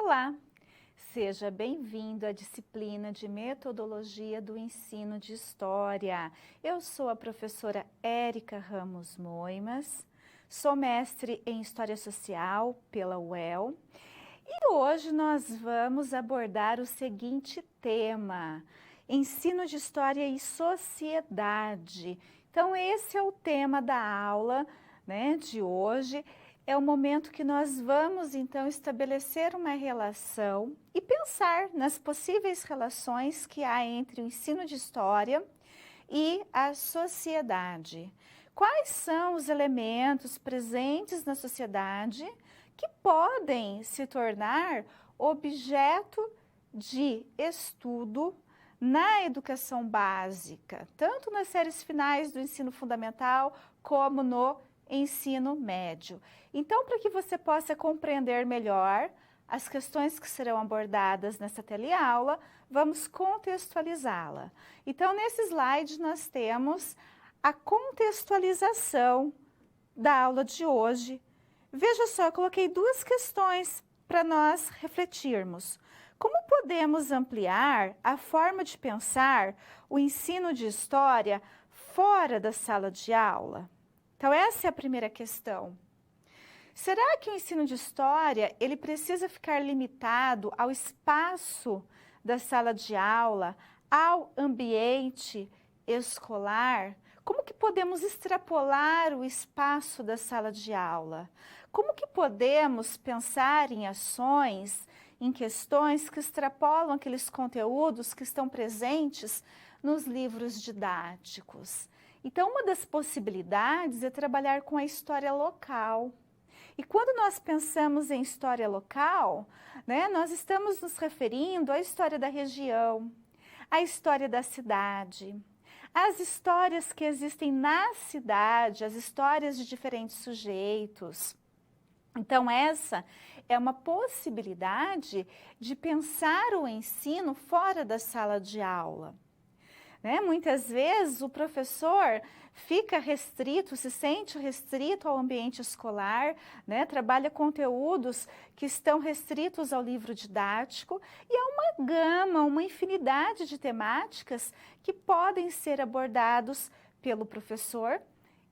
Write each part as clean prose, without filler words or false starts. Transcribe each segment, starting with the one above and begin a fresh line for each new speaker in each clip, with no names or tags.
Olá, seja bem-vindo à disciplina de Metodologia do Ensino de História. Eu sou a professora Érica Ramos Moimas, sou mestre em História Social pela UEL e hoje nós vamos abordar o seguinte tema: Ensino de História e Sociedade. Então esse é o tema da aula, de hoje. É o momento que nós vamos, então, estabelecer uma relação e pensar nas possíveis relações que há entre o ensino de história e a sociedade. Quais são os elementos presentes na sociedade que podem se tornar objeto de estudo na educação básica, tanto nas séries finais do ensino fundamental como no ensino médio. Então, para que você possa compreender melhor as questões que serão abordadas nessa teleaula, vamos contextualizá-la. Então, nesse slide nós temos a contextualização da aula de hoje. Veja só, eu coloquei duas questões para nós refletirmos. Como podemos ampliar a forma de pensar o ensino de história fora da sala de aula? Então, essa é a primeira questão. Será que o ensino de história ele precisa ficar limitado ao espaço da sala de aula, ao ambiente escolar? Como que podemos extrapolar o espaço da sala de aula? Como que podemos pensar em ações, em questões que extrapolam aqueles conteúdos que estão presentes nos livros didáticos? Então, uma das possibilidades é trabalhar com a história local. E quando nós pensamos em história local, nós estamos nos referindo à história da região, à história da cidade, às histórias que existem na cidade, as histórias de diferentes sujeitos. Então, essa é uma possibilidade de pensar o ensino fora da sala de aula. Muitas vezes o professor fica restrito, se sente restrito ao ambiente escolar, trabalha conteúdos que estão restritos ao livro didático e há uma gama, uma infinidade de temáticas que podem ser abordados pelo professor.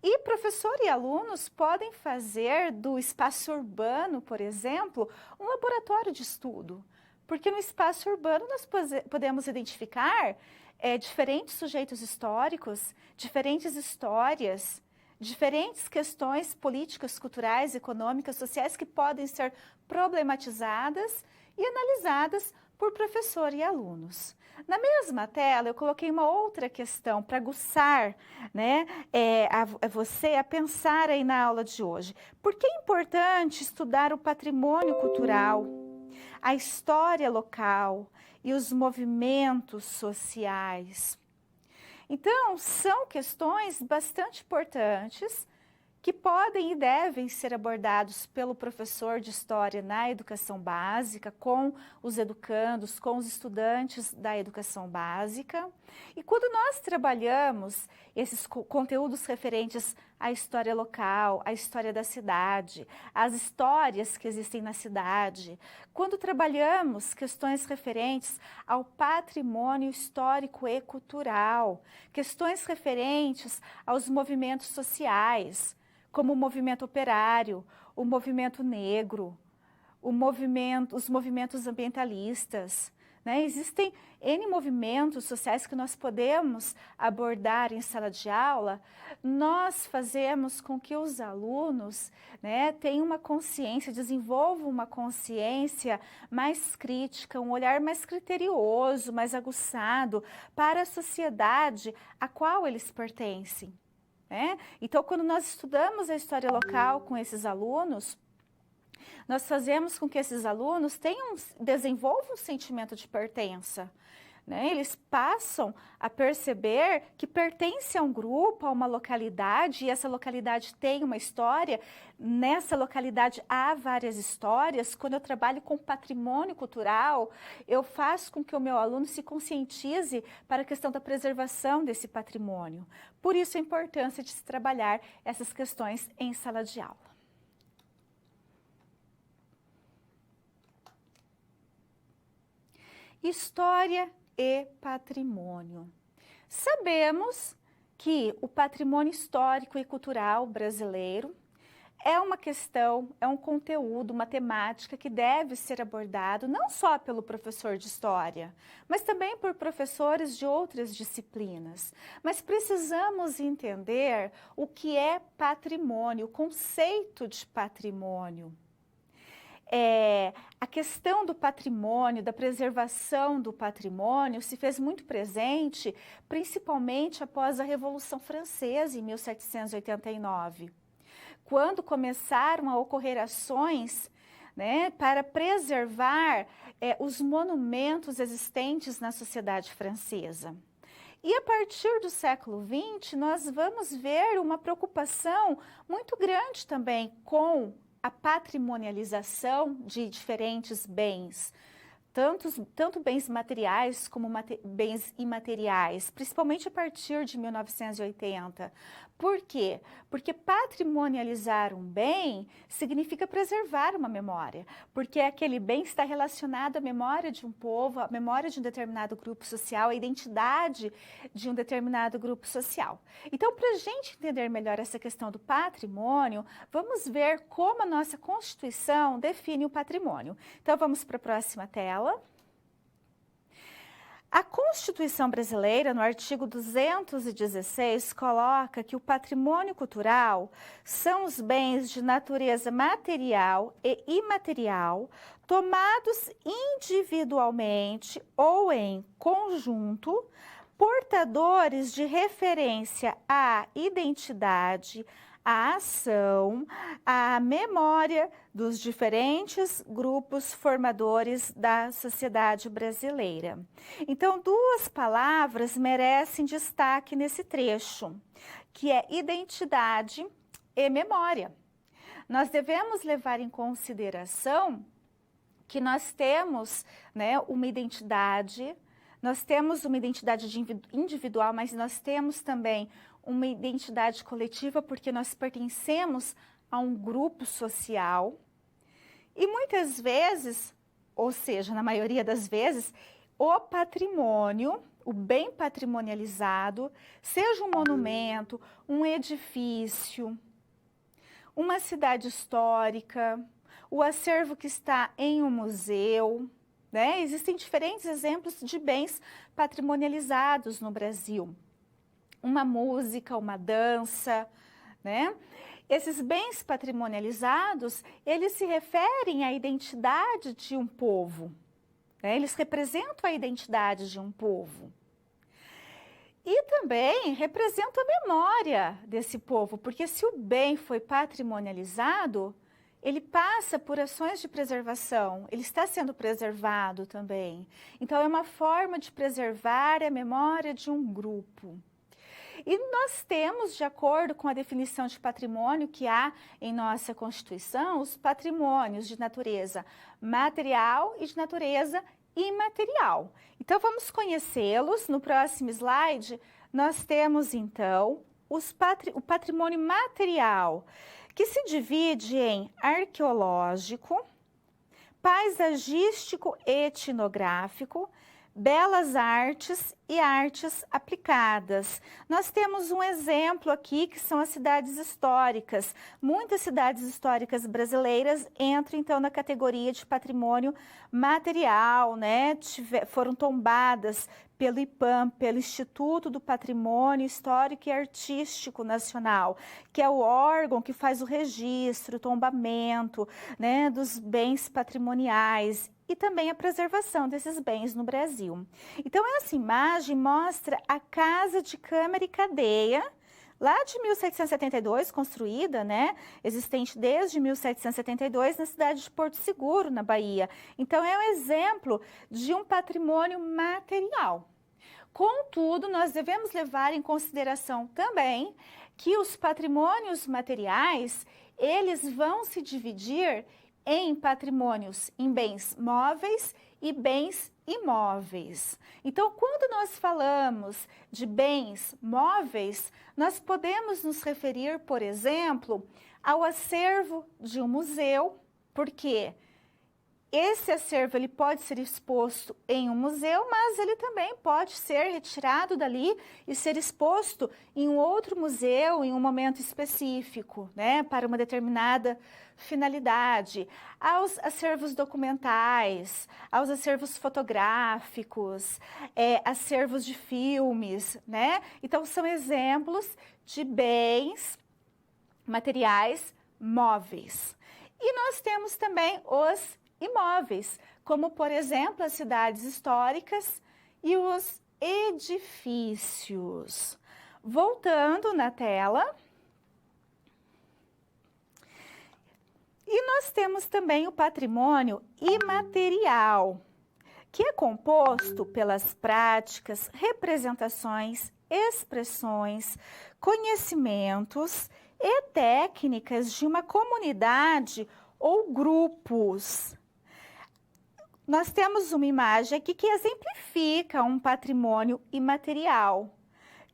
E professor e alunos podem fazer do espaço urbano, por exemplo, um laboratório de estudo, porque no espaço urbano nós podemos identificar diferentes sujeitos históricos, diferentes histórias, diferentes questões políticas, culturais, econômicas, sociais que podem ser problematizadas e analisadas por professor e alunos. Na mesma tela, eu coloquei uma outra questão para aguçar você a pensar aí na aula de hoje. Por que é importante estudar o patrimônio cultural, a história local e os movimentos sociais? Então, são questões bastante importantes que podem e devem ser abordados pelo professor de história na educação básica, com os educandos, com os estudantes da educação básica. E quando nós trabalhamos esses conteúdos referentes à história local, à história da cidade, às histórias que existem na cidade, quando trabalhamos questões referentes ao patrimônio histórico e cultural, questões referentes aos movimentos sociais, como o movimento operário, o movimento negro, os movimentos ambientalistas. Existem N movimentos sociais que nós podemos abordar em sala de aula. Nós fazemos com que os alunos tenham uma consciência, desenvolvam uma consciência mais crítica, um olhar mais criterioso, mais aguçado para a sociedade a qual eles pertencem. Então, quando nós estudamos a história local com esses alunos, nós fazemos com que esses alunos desenvolvam um sentimento de pertença. Eles passam a perceber que pertence a um grupo, a uma localidade, e essa localidade tem uma história. Nessa localidade há várias histórias. Quando eu trabalho com patrimônio cultural, eu faço com que o meu aluno se conscientize para a questão da preservação desse patrimônio. Por isso a importância de se trabalhar essas questões em sala de aula. História e patrimônio. Sabemos que o patrimônio histórico e cultural brasileiro é uma questão, é um conteúdo, uma temática que deve ser abordado não só pelo professor de história, mas também por professores de outras disciplinas. Mas precisamos entender o que é patrimônio, o conceito de patrimônio. A questão do patrimônio, da preservação do patrimônio se fez muito presente, principalmente após a Revolução Francesa, em 1789. Quando começaram a ocorrer ações, né, para preservar os monumentos existentes na sociedade francesa. E a partir do século XX, nós vamos ver uma preocupação muito grande também com a patrimonialização de diferentes bens, tanto bens materiais como bens imateriais, principalmente a partir de 1980. Por quê? Porque patrimonializar um bem significa preservar uma memória, porque aquele bem está relacionado à memória de um povo, à memória de um determinado grupo social, à identidade de um determinado grupo social. Então, para a gente entender melhor essa questão do patrimônio, vamos ver como a nossa Constituição define o patrimônio. Então, vamos para a próxima tela. A Constituição brasileira, no artigo 216, coloca que o patrimônio cultural são os bens de natureza material e imaterial, tomados individualmente ou em conjunto, portadores de referência à identidade, à ação, à memória dos diferentes grupos formadores da sociedade brasileira. Então, duas palavras merecem destaque nesse trecho, que é identidade e memória. Nós devemos levar em consideração que nós temos, né, uma identidade individual, mas nós temos também uma identidade coletiva, porque nós pertencemos a um grupo social. E muitas vezes, ou seja, na maioria das vezes, o patrimônio, o bem patrimonializado, seja um monumento, um edifício, uma cidade histórica, o acervo que está em um museu, né? Existem diferentes exemplos de bens patrimonializados no Brasil. Uma música, uma dança, né? Esses bens patrimonializados, eles se referem à identidade de um povo, né? Eles representam a identidade de um povo. E também representam a memória desse povo, porque se o bem foi patrimonializado, ele passa por ações de preservação, ele está sendo preservado também. Então, é uma forma de preservar a memória de um grupo. E nós temos, de acordo com a definição de patrimônio que há em nossa Constituição, os patrimônios de natureza material e de natureza imaterial. Então, vamos conhecê-los. No próximo slide, nós temos, então, o patrimônio material, que se divide em arqueológico, paisagístico e etnográfico, belas artes e artes aplicadas. Nós temos um exemplo aqui que são as cidades históricas. Muitas cidades históricas brasileiras entram então na categoria de patrimônio material, né? Foram tombadas pelo IPAM, pelo Instituto do Patrimônio Histórico e Artístico Nacional, que é o órgão que faz o registro, o tombamento, né, dos bens patrimoniais e também a preservação desses bens no Brasil. Então, essa imagem mostra a Casa de Câmara e Cadeia, lá de 1772, construída, né, existente desde 1772 na cidade de Porto Seguro, na Bahia. Então, é um exemplo de um patrimônio material. Contudo, nós devemos levar em consideração também que os patrimônios materiais, eles vão se dividir em patrimônios, em bens móveis e bens imóveis. Então, quando nós falamos de bens móveis, nós podemos nos referir, por exemplo, ao acervo de um museu, porque esse acervo ele pode ser exposto em um museu, mas ele também pode ser retirado dali e ser exposto em um outro museu em um momento específico, né, para uma determinada finalidade. Aos acervos documentais, aos acervos fotográficos, acervos de filmes, né? Então são exemplos de bens materiais móveis. E nós temos também os imóveis, como por exemplo as cidades históricas e os edifícios. Voltando na tela. E nós temos também o patrimônio imaterial, que é composto pelas práticas, representações, expressões, conhecimentos e técnicas de uma comunidade ou grupos. Nós temos uma imagem aqui que exemplifica um patrimônio imaterial,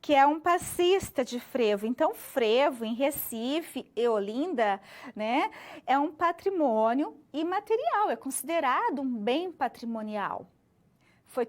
que é um passista de frevo. Então, frevo em Recife e Olinda, né, é um patrimônio imaterial, é considerado um bem patrimonial. Foi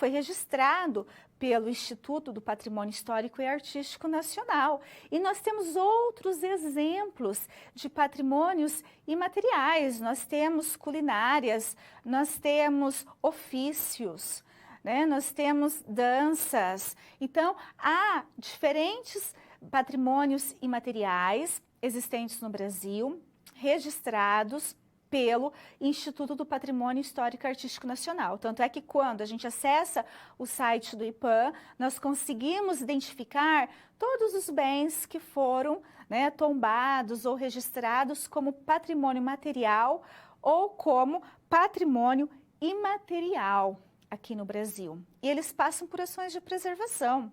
registrado pelo Instituto do Patrimônio Histórico e Artístico Nacional. E nós temos outros exemplos de patrimônios imateriais. Nós temos culinárias, nós temos ofícios, né? Nós temos danças. Então, há diferentes patrimônios imateriais existentes no Brasil, registrados pelo Instituto do Patrimônio Histórico e Artístico Nacional. Tanto é que quando a gente acessa o site do IPAM, nós conseguimos identificar todos os bens que foram, né, tombados ou registrados como patrimônio material ou como patrimônio imaterial aqui no Brasil. E eles passam por ações de preservação.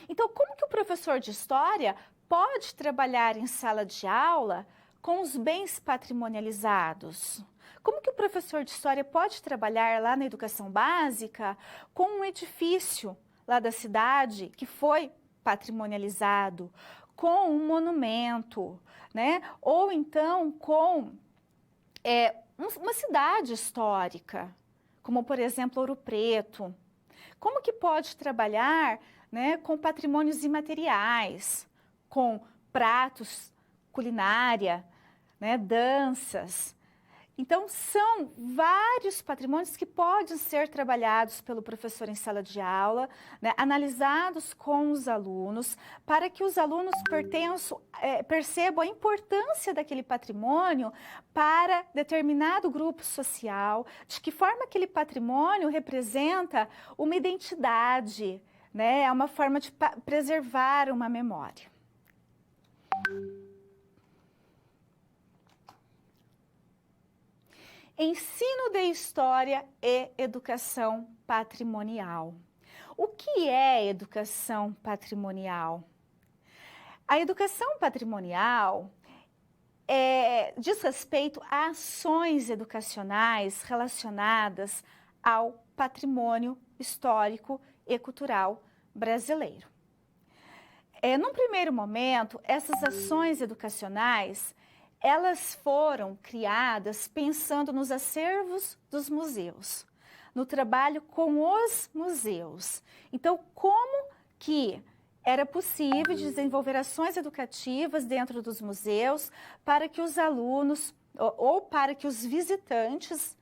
Então, como que o professor de História pode trabalhar em sala de aula com os bens patrimonializados? Como que o professor de História pode trabalhar lá na educação básica com um edifício lá da cidade que foi patrimonializado, com um monumento, né? Ou então com uma cidade histórica, como por exemplo Ouro Preto? Como que pode trabalhar, né, com patrimônios imateriais, com pratos, culinária, né, danças? Então, são vários patrimônios que podem ser trabalhados pelo professor em sala de aula, né, analisados com os alunos, para que os alunos percebam a importância daquele patrimônio para determinado grupo social, de que forma aquele patrimônio representa uma identidade, né, é uma forma de preservar uma memória. Ensino de História e Educação Patrimonial. O que é educação patrimonial? A educação patrimonial diz respeito a ações educacionais relacionadas ao patrimônio histórico e cultural brasileiro. Num primeiro momento, essas ações educacionais elas foram criadas pensando nos acervos dos museus, no trabalho com os museus. Então, como que era possível desenvolver ações educativas dentro dos museus para que os alunos ou para que os visitantes,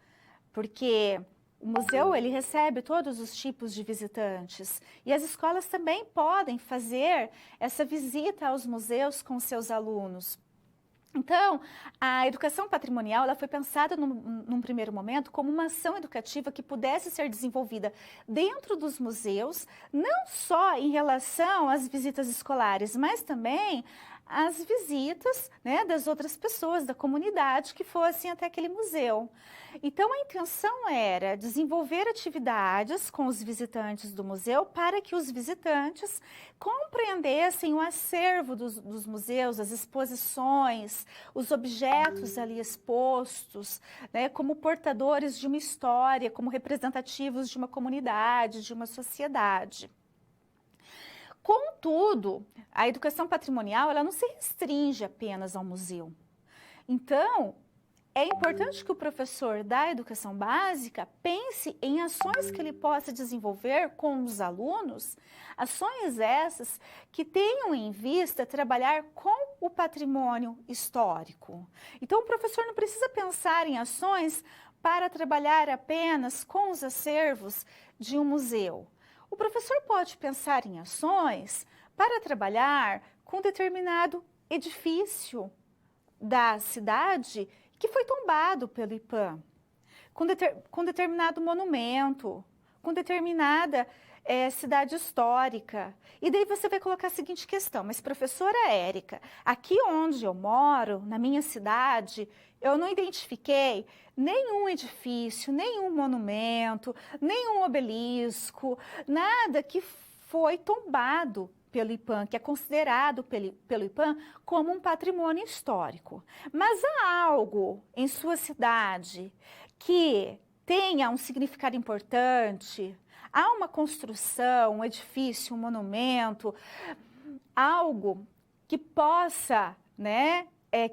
porque o museu ele recebe todos os tipos de visitantes e as escolas também podem fazer essa visita aos museus com seus alunos. Então, a educação patrimonial ela foi pensada num primeiro momento como uma ação educativa que pudesse ser desenvolvida dentro dos museus, não só em relação às visitas escolares, mas também às visitas, né, das outras pessoas da comunidade que fossem até aquele museu. Então, a intenção era desenvolver atividades com os visitantes do museu para que os visitantes compreendessem o acervo dos museus, as exposições, os objetos ali expostos, né, como portadores de uma história, como representativos de uma comunidade, de uma sociedade. Contudo, a educação patrimonial ela não se restringe apenas ao museu. Então, é importante que o professor da educação básica pense em ações que ele possa desenvolver com os alunos, ações essas que tenham em vista trabalhar com o patrimônio histórico. Então, o professor não precisa pensar em ações para trabalhar apenas com os acervos de um museu. O professor pode pensar em ações para trabalhar com determinado edifício da cidade que foi tombado pelo IPAM, com determinado monumento, com determinada cidade histórica. E daí você vai colocar a seguinte questão: mas professora Érica, aqui onde eu moro, na minha cidade, eu não identifiquei nenhum edifício, nenhum monumento, nenhum obelisco, nada que foi tombado pelo IPAM, que é considerado pelo IPAM como um patrimônio histórico. Mas há algo em sua cidade que tenha um significado importante? Há uma construção, um edifício, um monumento, algo que possa,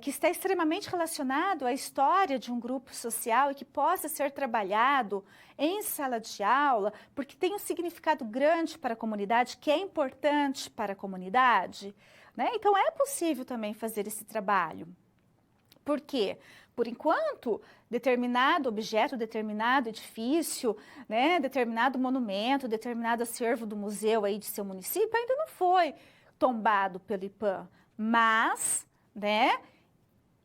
que está extremamente relacionado à história de um grupo social e que possa ser trabalhado em sala de aula, porque tem um significado grande para a comunidade, que é importante para a comunidade, Então, é possível também fazer esse trabalho. Por quê? Por enquanto, determinado objeto, determinado edifício, determinado monumento, determinado acervo do museu aí de seu município ainda não foi tombado pelo IPAM, mas,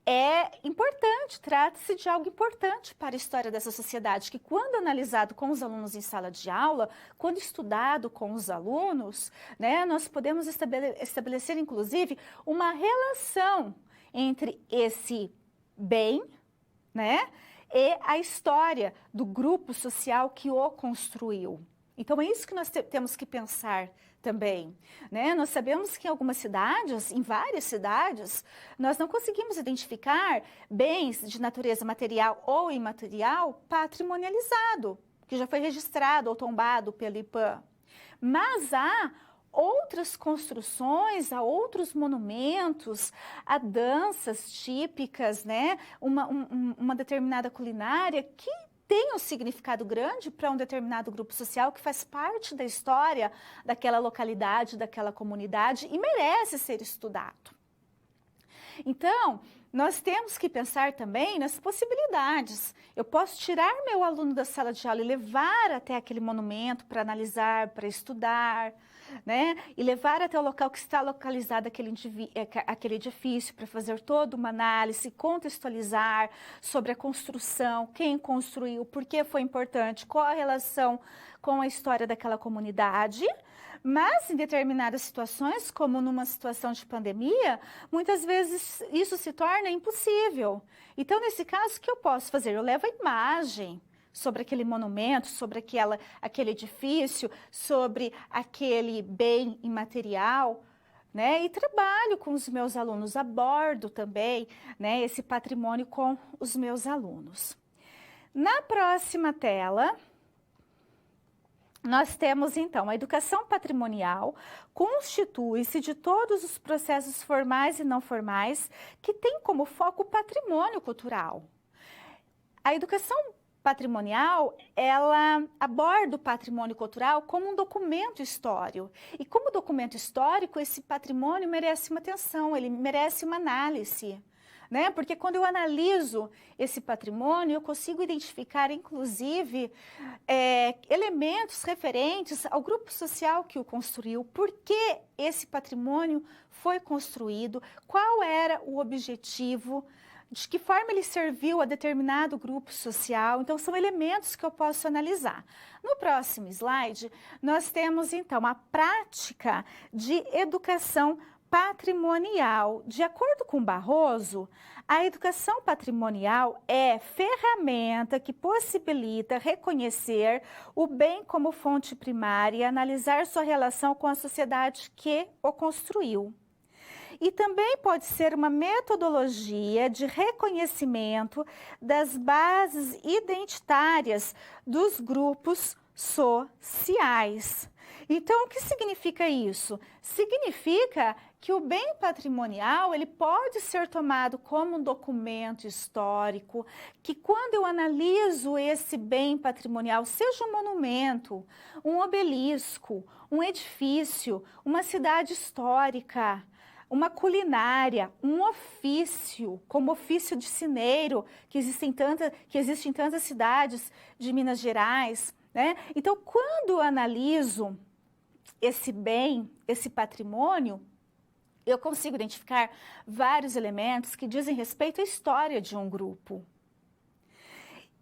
é importante, trata-se de algo importante para a história dessa sociedade, que quando analisado com os alunos em sala de aula, quando estudado com os alunos, nós podemos estabelecer, inclusive, uma relação entre esse bem, e a história do grupo social que o construiu. Então, é isso que nós temos que pensar também, Nós sabemos que em algumas cidades, em várias cidades, nós não conseguimos identificar bens de natureza material ou imaterial patrimonializado, que já foi registrado ou tombado pelo IPAM. Mas há outras construções, há outros monumentos, há danças típicas, uma determinada culinária que tem um significado grande para um determinado grupo social que faz parte da história daquela localidade, daquela comunidade e merece ser estudado. Então, nós temos que pensar também nas possibilidades. Eu posso tirar meu aluno da sala de aula e levar até aquele monumento para analisar, para estudar, e levar até o local que está localizado aquele edifício para fazer toda uma análise, contextualizar sobre a construção, quem construiu, por que foi importante, qual a relação com a história daquela comunidade. Mas, em determinadas situações, como numa situação de pandemia, muitas vezes isso se torna impossível. Então, nesse caso, o que eu posso fazer? Eu levo a imagem sobre aquele monumento, sobre aquele edifício, sobre aquele bem imaterial, e trabalho com os meus alunos, abordo também, esse patrimônio com os meus alunos. Na próxima tela, nós temos, então, a educação patrimonial constitui-se de todos os processos formais e não formais que têm como foco o patrimônio cultural. A educação patrimonial, ela aborda o patrimônio cultural como um documento histórico. E como documento histórico, esse patrimônio merece uma atenção, ele merece uma análise. Porque quando eu analiso esse patrimônio, eu consigo identificar, inclusive, elementos referentes ao grupo social que o construiu, por que esse patrimônio foi construído, qual era o objetivo, de que forma ele serviu a determinado grupo social. Então, são elementos que eu posso analisar. No próximo slide, nós temos, então, a prática de educação patrimonial. De acordo com Barroso, a educação patrimonial é ferramenta que possibilita reconhecer o bem como fonte primária e analisar sua relação com a sociedade que o construiu. E também pode ser uma metodologia de reconhecimento das bases identitárias dos grupos sociais. Então, o que significa isso? Significa que o bem patrimonial, ele pode ser tomado como um documento histórico, que quando eu analiso esse bem patrimonial, seja um monumento, um obelisco, um edifício, uma cidade histórica, uma culinária, um ofício, como ofício de cineiro, que existe em tantas cidades de Minas Gerais, né? Então, quando eu analiso esse bem, esse patrimônio, eu consigo identificar vários elementos que dizem respeito à história de um grupo.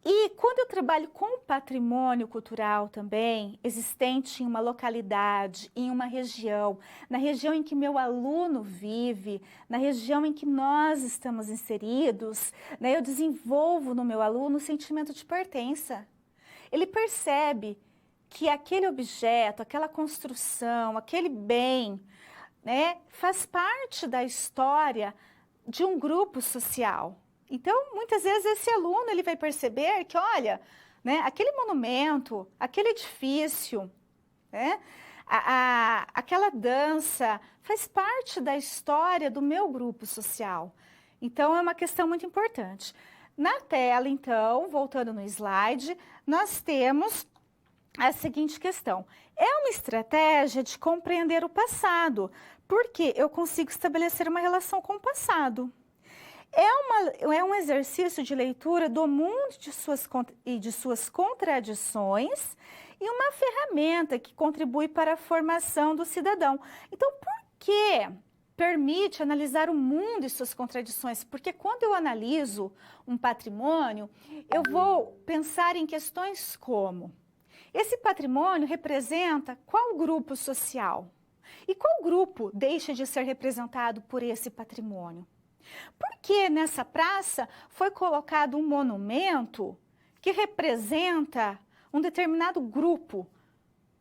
E quando eu trabalho com patrimônio cultural também, existente em uma localidade, em uma região, na região em que meu aluno vive, na região em que nós estamos inseridos, né, eu desenvolvo no meu aluno o sentimento de pertença. Ele percebe que aquele objeto, aquela construção, aquele bem, né, faz parte da história de um grupo social. Então, muitas vezes esse aluno ele vai perceber que, olha, né, aquele monumento, aquele edifício, né, aquela dança faz parte da história do meu grupo social. Então, é uma questão muito importante. Na tela, então, voltando no slide, nós temos a seguinte questão. É uma estratégia de compreender o passado, porque eu consigo estabelecer uma relação com o passado. É um exercício de leitura do mundo e de suas contradições e uma ferramenta que contribui para a formação do cidadão. Então, por que permite analisar o mundo e suas contradições? Porque quando eu analiso um patrimônio, eu vou pensar em questões como: esse patrimônio representa qual grupo social? E qual grupo deixa de ser representado por esse patrimônio? Por que nessa praça foi colocado um monumento que representa um determinado grupo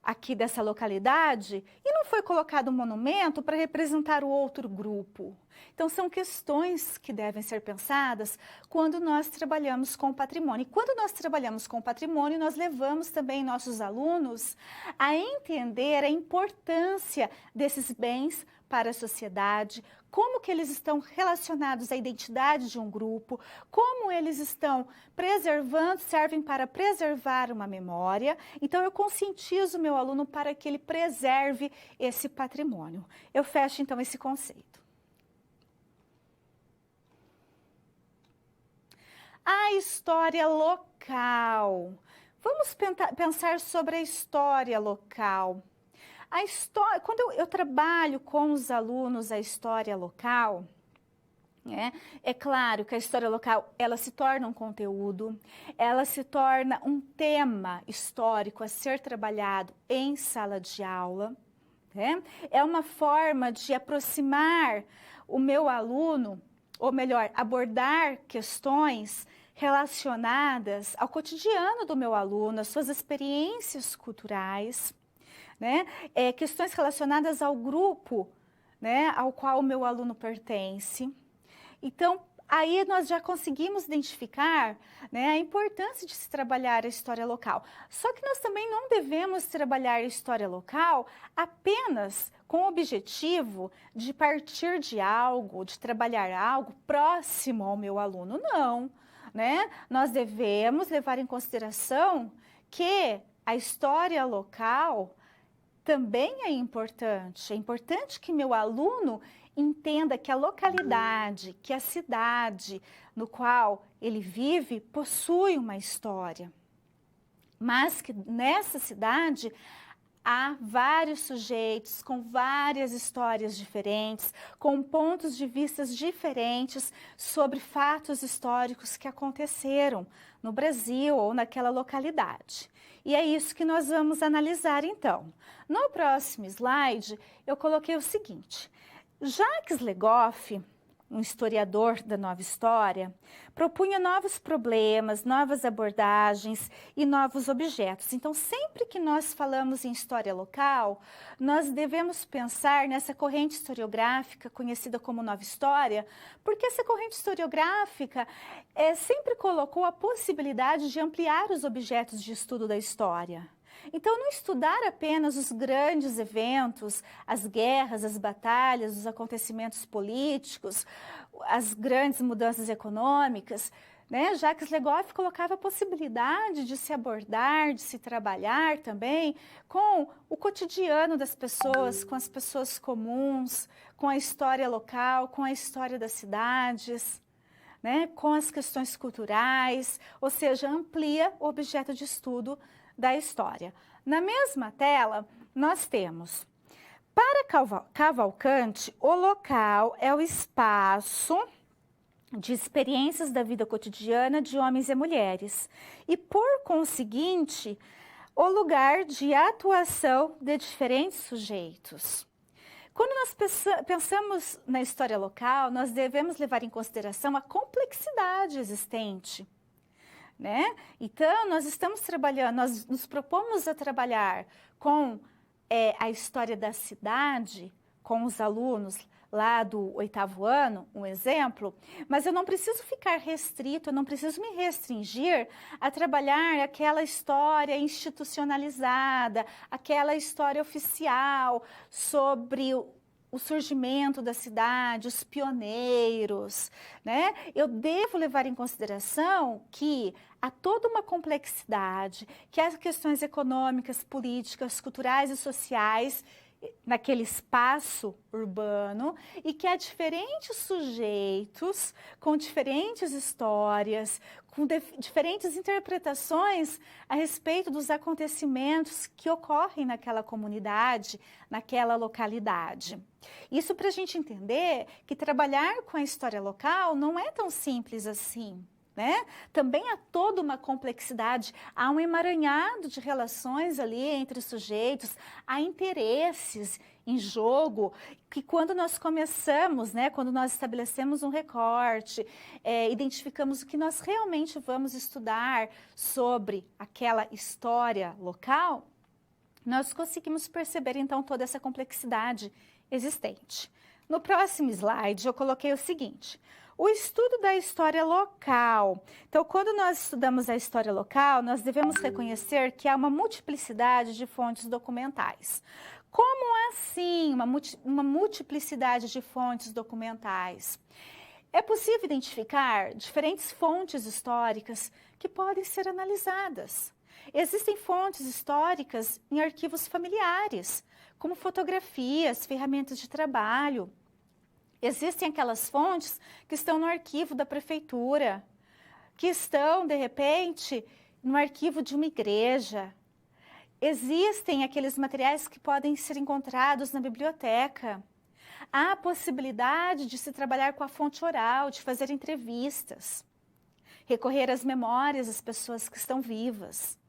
aqui dessa localidade e não foi colocado um monumento para representar o outro grupo? Então, são questões que devem ser pensadas quando nós trabalhamos com patrimônio. E quando nós trabalhamos com patrimônio, nós levamos também nossos alunos a entender a importância desses bens para a sociedade, como que eles estão relacionados à identidade de um grupo, como eles estão preservando, servem para preservar uma memória. Então, eu conscientizo o meu aluno para que ele preserve esse patrimônio. Eu fecho, então, esse conceito. A história local. Vamos pensar sobre a história local. A história, quando eu trabalho com os alunos a história local, é claro que a história local ela se torna um conteúdo, ela se torna um tema histórico a ser trabalhado em sala de aula. É uma forma de aproximar o meu aluno, ou melhor, abordar questões relacionadas ao cotidiano do meu aluno, às suas experiências culturais, né? Questões relacionadas ao grupo, né, ao qual o meu aluno pertence. Então, aí nós já conseguimos identificar, né, a importância de se trabalhar a história local. Só que nós também não devemos trabalhar a história local apenas com o objetivo de partir de algo, de trabalhar algo próximo ao meu aluno. Não, né? Nós devemos levar em consideração que a história local também é importante que meu aluno entenda que a localidade, que a cidade no qual ele vive possui uma história, mas que nessa cidade há vários sujeitos com várias histórias diferentes, com pontos de vista diferentes sobre fatos históricos que aconteceram no Brasil ou naquela localidade. E é isso que nós vamos analisar então. No próximo slide, eu coloquei o seguinte: Jacques Le Goff, um historiador da nova história, propunha novos problemas, novas abordagens e novos objetos. Então, sempre que nós falamos em história local, nós devemos pensar nessa corrente historiográfica conhecida como nova história, porque essa corrente historiográfica sempre colocou a possibilidade de ampliar os objetos de estudo da história. Então, não estudar apenas os grandes eventos, as guerras, as batalhas, os acontecimentos políticos, as grandes mudanças econômicas, né? Jacques Legoff colocava a possibilidade de se abordar, de se trabalhar também com o cotidiano das pessoas, com as pessoas comuns, com a história local, com a história das cidades, né? Com as questões culturais, ou seja, amplia o objeto de estudo da história. Na mesma tela, nós temos, para Cavalcante, o local é o espaço de experiências da vida cotidiana de homens e mulheres e, por conseguinte, o lugar de atuação de diferentes sujeitos. Quando nós pensamos na história local, nós devemos levar em consideração a complexidade existente, né? Então, nós estamos trabalhando, nós nos propomos a trabalhar com a história da cidade, com os alunos lá do 8º ano, um exemplo, mas eu não preciso ficar restrito, eu não preciso me restringir a trabalhar aquela história institucionalizada, aquela história oficial sobre o surgimento da cidade, os pioneiros, né? Eu devo levar em consideração que há toda uma complexidade, que há questões econômicas, políticas, culturais e sociais naquele espaço urbano e que há diferentes sujeitos com diferentes histórias, com diferentes interpretações a respeito dos acontecimentos que ocorrem naquela comunidade, naquela localidade. Isso para a gente entender que trabalhar com a história local não é tão simples assim, né? Também há toda uma complexidade, há um emaranhado de relações ali entre os sujeitos, há interesses em jogo, que quando nós começamos, né, quando nós estabelecemos um recorte, identificamos o que nós realmente vamos estudar sobre aquela história local, nós conseguimos perceber então toda essa complexidade existente. No próximo slide eu coloquei o seguinte: o estudo da história local. Então, quando nós estudamos a história local, nós devemos reconhecer que há uma multiplicidade de fontes documentais. Como assim uma multiplicidade de fontes documentais? É possível identificar diferentes fontes históricas que podem ser analisadas. Existem fontes históricas em arquivos familiares, como fotografias, ferramentas de trabalho. Existem aquelas fontes que estão no arquivo da prefeitura, que estão, de repente, no arquivo de uma igreja. Existem aqueles materiais que podem ser encontrados na biblioteca. Há a possibilidade de se trabalhar com a fonte oral, de fazer entrevistas, recorrer às memórias das pessoas que estão vivas.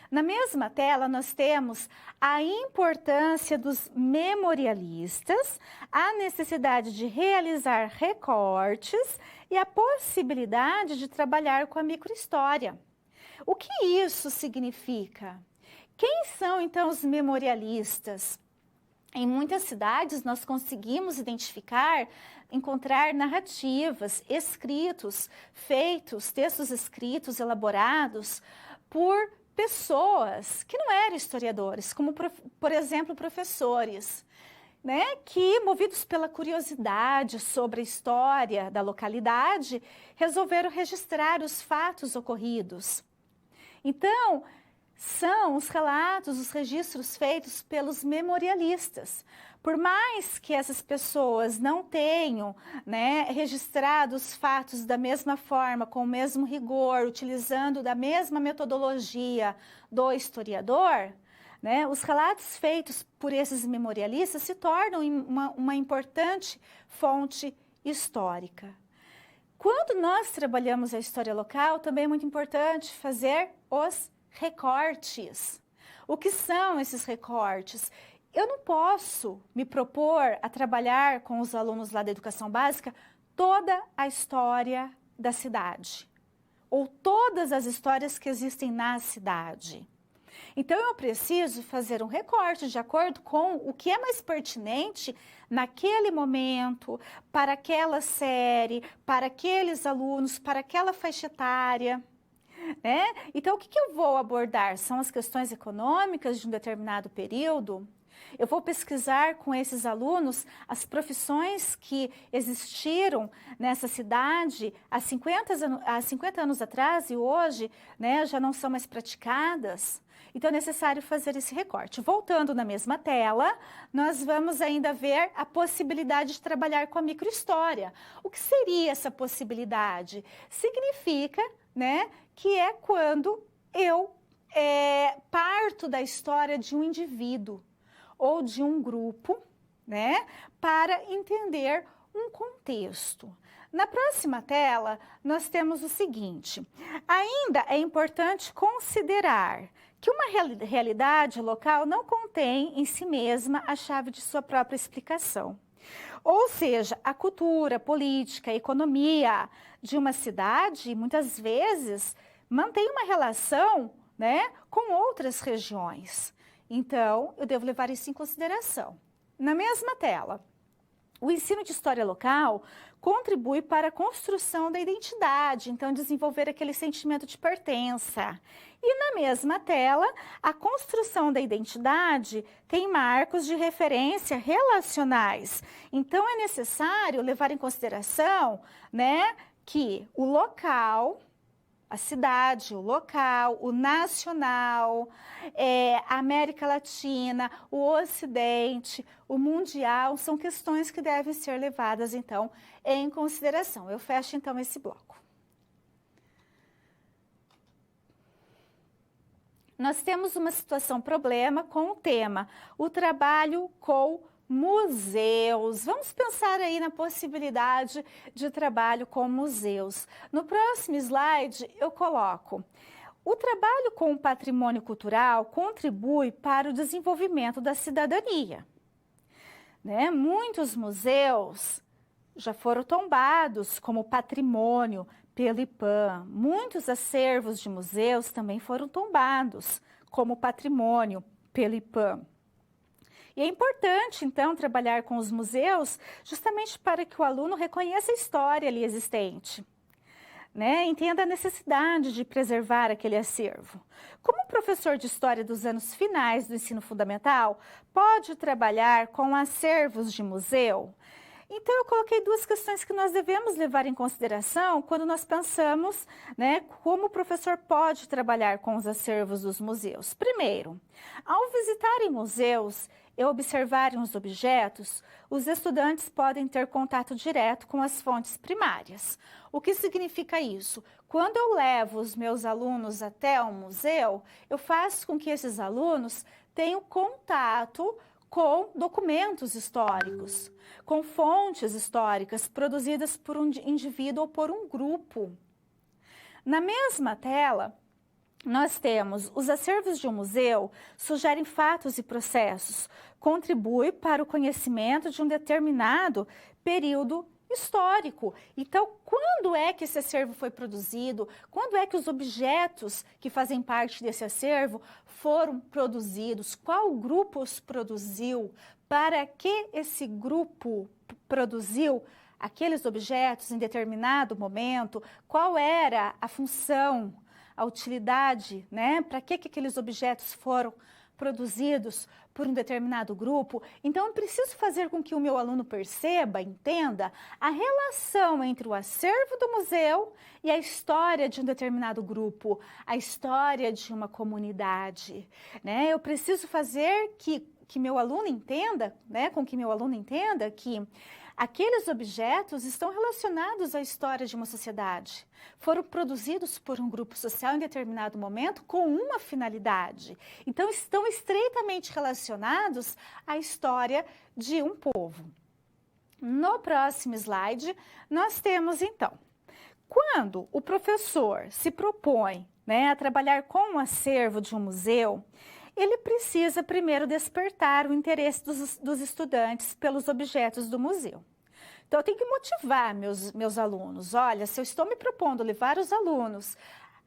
Na mesma tela, nós temos a importância dos memorialistas, a necessidade de realizar recortes e a possibilidade de trabalhar com a microhistória. O que isso significa? Quem são, então, os memorialistas? Em muitas cidades, nós conseguimos encontrar narrativas, escritos, textos escritos, elaborados por pessoas que não eram historiadores, como, por exemplo, professores, né, que, movidos pela curiosidade sobre a história da localidade, resolveram registrar os fatos ocorridos. Então, são os relatos, os registros feitos pelos memorialistas. Por mais que essas pessoas não tenham, né, registrado os fatos da mesma forma, com o mesmo rigor, utilizando da mesma metodologia do historiador, né, os relatos feitos por esses memorialistas se tornam uma importante fonte histórica. Quando nós trabalhamos a história local, também é muito importante fazer os recortes. O que são esses recortes? Eu não posso me propor a trabalhar com os alunos lá da educação básica toda a história da cidade, ou todas as histórias que existem na cidade. Então, eu preciso fazer um recorte de acordo com o que é mais pertinente naquele momento, para aquela série, para aqueles alunos, para aquela faixa etária. né? Então, o que eu vou abordar? São as questões econômicas de um determinado período? Eu vou pesquisar com esses alunos as profissões que existiram nessa cidade há 50 anos atrás e hoje, né, já não são mais praticadas. Então, é necessário fazer esse recorte. Voltando na mesma tela, nós vamos ainda ver a possibilidade de trabalhar com a microhistória. O que seria essa possibilidade? Significa, né, que é quando eu parto da história de um indivíduo ou de um grupo, né, para entender um contexto. Na próxima tela, nós temos o seguinte: ainda é importante considerar que uma realidade local não contém em si mesma a chave de sua própria explicação. Ou seja, a cultura, a política, a economia de uma cidade, muitas vezes, mantém uma relação, né, com outras regiões. Então, eu devo levar isso em consideração. Na mesma tela, o ensino de história local contribui para a construção da identidade, então desenvolver aquele sentimento de pertença. E na mesma tela, a construção da identidade tem marcos de referência relacionais. Então, é necessário levar em consideração, né, que o local, a cidade, o local, o nacional, a América Latina, o Ocidente, o mundial, são questões que devem ser levadas, então, em consideração. Eu fecho, então, esse bloco. Nós temos uma problema com o tema, o trabalho com museus. Vamos pensar aí na possibilidade de trabalho com museus. No próximo slide, eu coloco: o trabalho com o patrimônio cultural contribui para o desenvolvimento da cidadania, né? Muitos museus já foram tombados como patrimônio pelo IPAM. Muitos acervos de museus também foram tombados como patrimônio pelo IPAM. E é importante, então, trabalhar com os museus justamente para que o aluno reconheça a história ali existente, né? Entenda a necessidade de preservar aquele acervo. Como professor de história dos anos finais do ensino fundamental, pode trabalhar com acervos de museu? Então, eu coloquei duas questões que nós devemos levar em consideração quando nós pensamos, né, como o professor pode trabalhar com os acervos dos museus. Primeiro, ao visitarem museus e observarem os objetos, os estudantes podem ter contato direto com as fontes primárias. O que significa isso? Quando eu levo os meus alunos até um museu, eu faço com que esses alunos tenham contato com documentos históricos, com fontes históricas produzidas por um indivíduo ou por um grupo. Na mesma tela, nós temos os acervos de um museu sugerem fatos e processos, contribui para o conhecimento de um determinado período histórico. Então, quando é que esse acervo foi produzido? Quando é que os objetos que fazem parte desse acervo foram produzidos? Qual grupo os produziu? Para que esse grupo produziu aqueles objetos em determinado momento? Qual era a função, a utilidade, né? Para que aqueles objetos foram produzidos por um determinado grupo? Então, eu preciso fazer com que o meu aluno perceba, entenda a relação entre o acervo do museu e a história de um determinado grupo, a história de uma comunidade, né? Eu preciso fazer que meu aluno entenda, né? Com que meu aluno entenda que aqueles objetos estão relacionados à história de uma sociedade. Foram produzidos por um grupo social em determinado momento com uma finalidade. Então, estão estreitamente relacionados à história de um povo. No próximo slide, nós temos, então, quando o professor se propõe, né, a trabalhar com o acervo de um museu, ele precisa primeiro despertar o interesse dos estudantes pelos objetos do museu. Então, eu tenho que motivar meus alunos. Olha, se eu estou me propondo levar os alunos,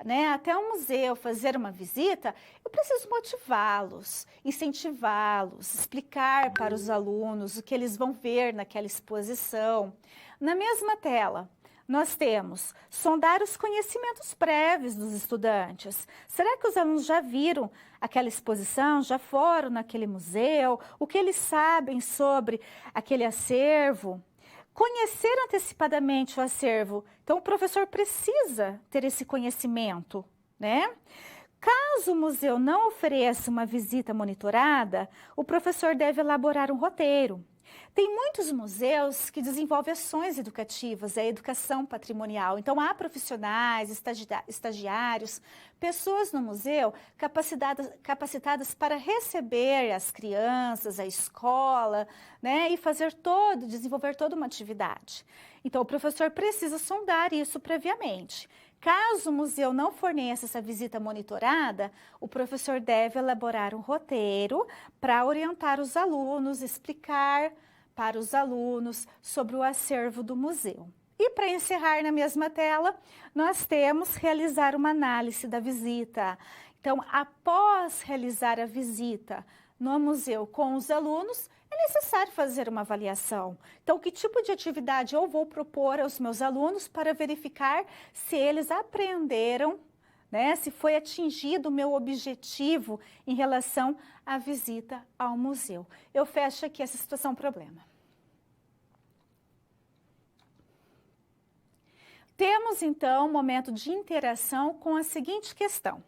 né, até um museu, fazer uma visita, eu preciso motivá-los, incentivá-los, explicar para os alunos o que eles vão ver naquela exposição. Na mesma tela, nós temos sondar os conhecimentos prévios dos estudantes. Será que os alunos já viram aquela exposição, já foram naquele museu? O que eles sabem sobre aquele acervo? Conhecer antecipadamente o acervo. Então, o professor precisa ter esse conhecimento, né? Caso o museu não ofereça uma visita monitorada, o professor deve elaborar um roteiro. Tem muitos museus que desenvolvem ações educativas, a educação patrimonial. Então, há profissionais, estagiários, pessoas no museu capacitadas para receber as crianças, a escola, né, e desenvolver toda uma atividade. Então, o professor precisa sondar isso previamente. Caso o museu não forneça essa visita monitorada, o professor deve elaborar um roteiro para orientar os alunos, explicar para os alunos sobre o acervo do museu. E para encerrar na mesma tela, nós temos realizar uma análise da visita. Então, após realizar a visita no museu com os alunos, é necessário fazer uma avaliação. Então, que tipo de atividade eu vou propor aos meus alunos para verificar se eles aprenderam, né, se foi atingido o meu objetivo em relação à visita ao museu. Eu fecho aqui essa situação problema. Temos, então, um momento de interação com a seguinte questão.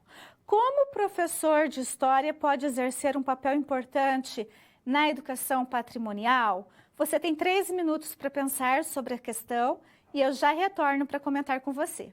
Como o professor de história pode exercer um papel importante na educação patrimonial? Você tem 3 minutos para pensar sobre a questão e eu já retorno para comentar com você.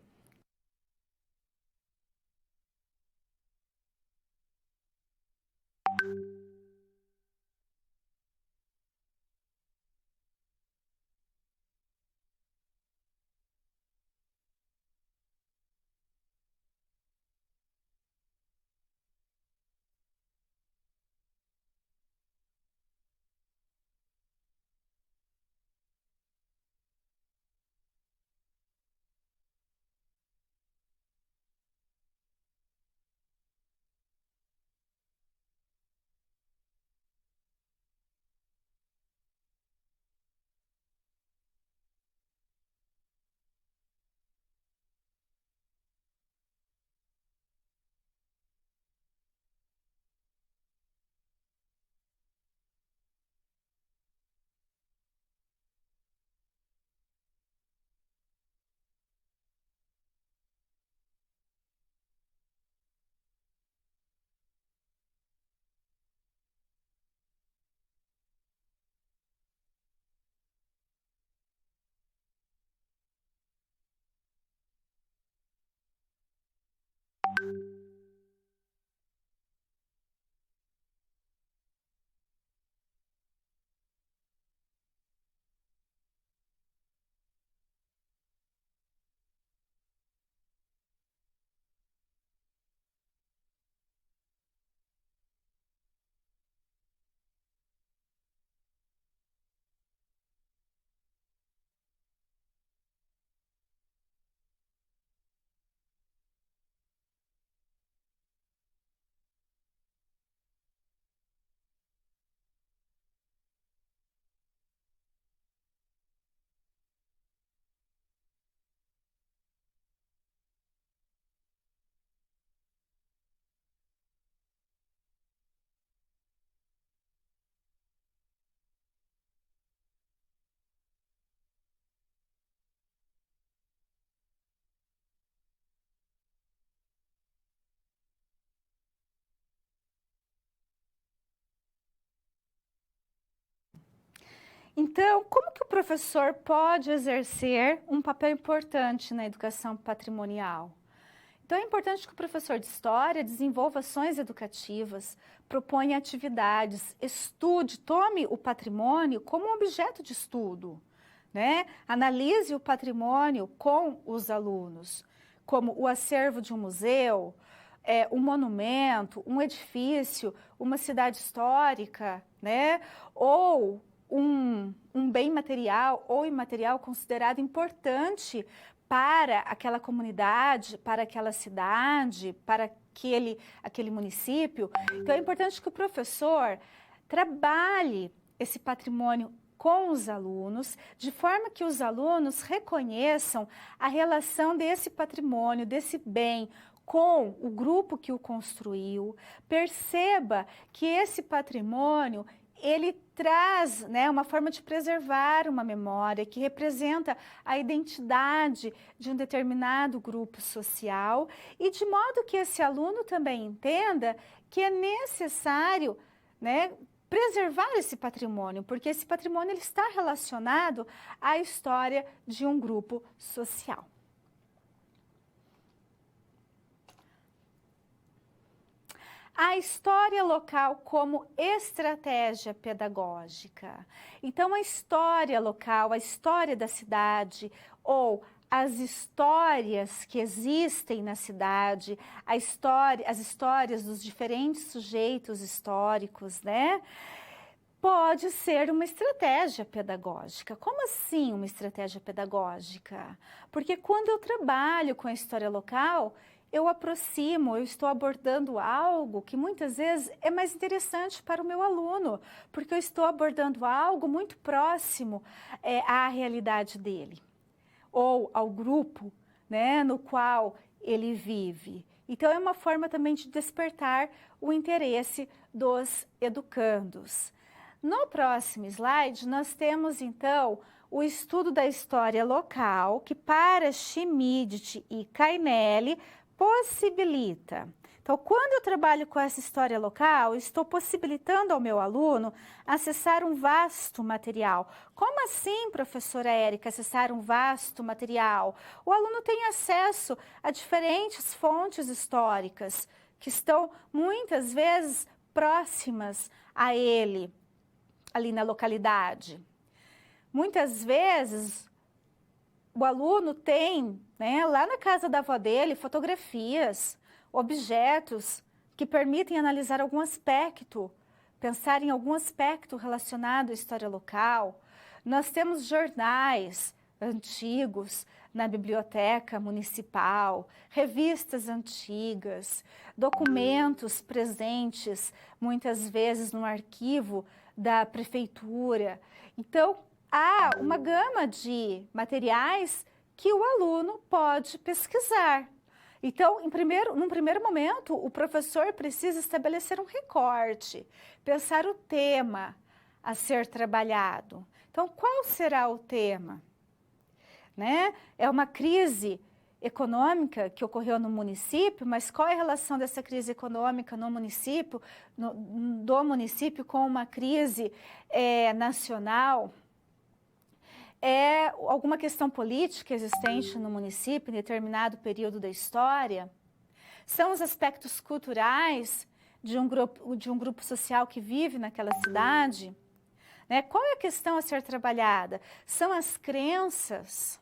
Então, como que o professor pode exercer um papel importante na educação patrimonial? Então, é importante que o professor de história desenvolva ações educativas, proponha atividades, estude, tome o patrimônio como um objeto de estudo, né? Analise o patrimônio com os alunos, como o acervo de um museu, um monumento, um edifício, uma cidade histórica, né? Ou um bem material ou imaterial considerado importante para aquela comunidade, para aquela cidade, para aquele município. Então, é importante que o professor trabalhe esse patrimônio com os alunos, de forma que os alunos reconheçam a relação desse patrimônio, desse bem, com o grupo que o construiu, perceba que esse patrimônio, ele traz, né, uma forma de preservar uma memória que representa a identidade de um determinado grupo social e de modo que esse aluno também entenda que é necessário, né, preservar esse patrimônio, porque esse patrimônio ele está relacionado à história de um grupo social. A história local como estratégia pedagógica. Então, a história local, a história da cidade ou as histórias que existem na cidade, as histórias dos diferentes sujeitos históricos, né? Pode ser uma estratégia pedagógica. Como assim uma estratégia pedagógica? Porque quando eu trabalho com a história local, eu aproximo, eu estou abordando algo que muitas vezes é mais interessante para o meu aluno, porque eu estou abordando algo muito próximo à realidade dele, ou ao grupo, né, no qual ele vive. Então, é uma forma também de despertar o interesse dos educandos. No próximo slide, nós temos, então, o estudo da história local, que para Schmidt e Cainelli, possibilita. Então, quando eu trabalho com essa história local, estou possibilitando ao meu aluno acessar um vasto material. Como assim, professora Érica, acessar um vasto material? O aluno tem acesso a diferentes fontes históricas que estão muitas vezes próximas a ele, ali na localidade. Muitas vezes o aluno tem, né, lá na casa da avó dele, fotografias, objetos que permitem analisar algum aspecto, pensar em algum aspecto relacionado à história local. Nós temos jornais antigos na biblioteca municipal, revistas antigas, documentos presentes, muitas vezes no arquivo da prefeitura. Então, há uma gama de materiais que o aluno pode pesquisar. Então, num primeiro momento, o professor precisa estabelecer um recorte, pensar o tema a ser trabalhado. Então, qual será o tema? Né? É uma crise econômica que ocorreu no município, mas qual é a relação dessa crise econômica no município, do município com uma crise nacional? É alguma questão política existente no município em determinado período da história? São os aspectos culturais de um grupo social que vive naquela cidade? Né? Qual é a questão a ser trabalhada? São as crenças?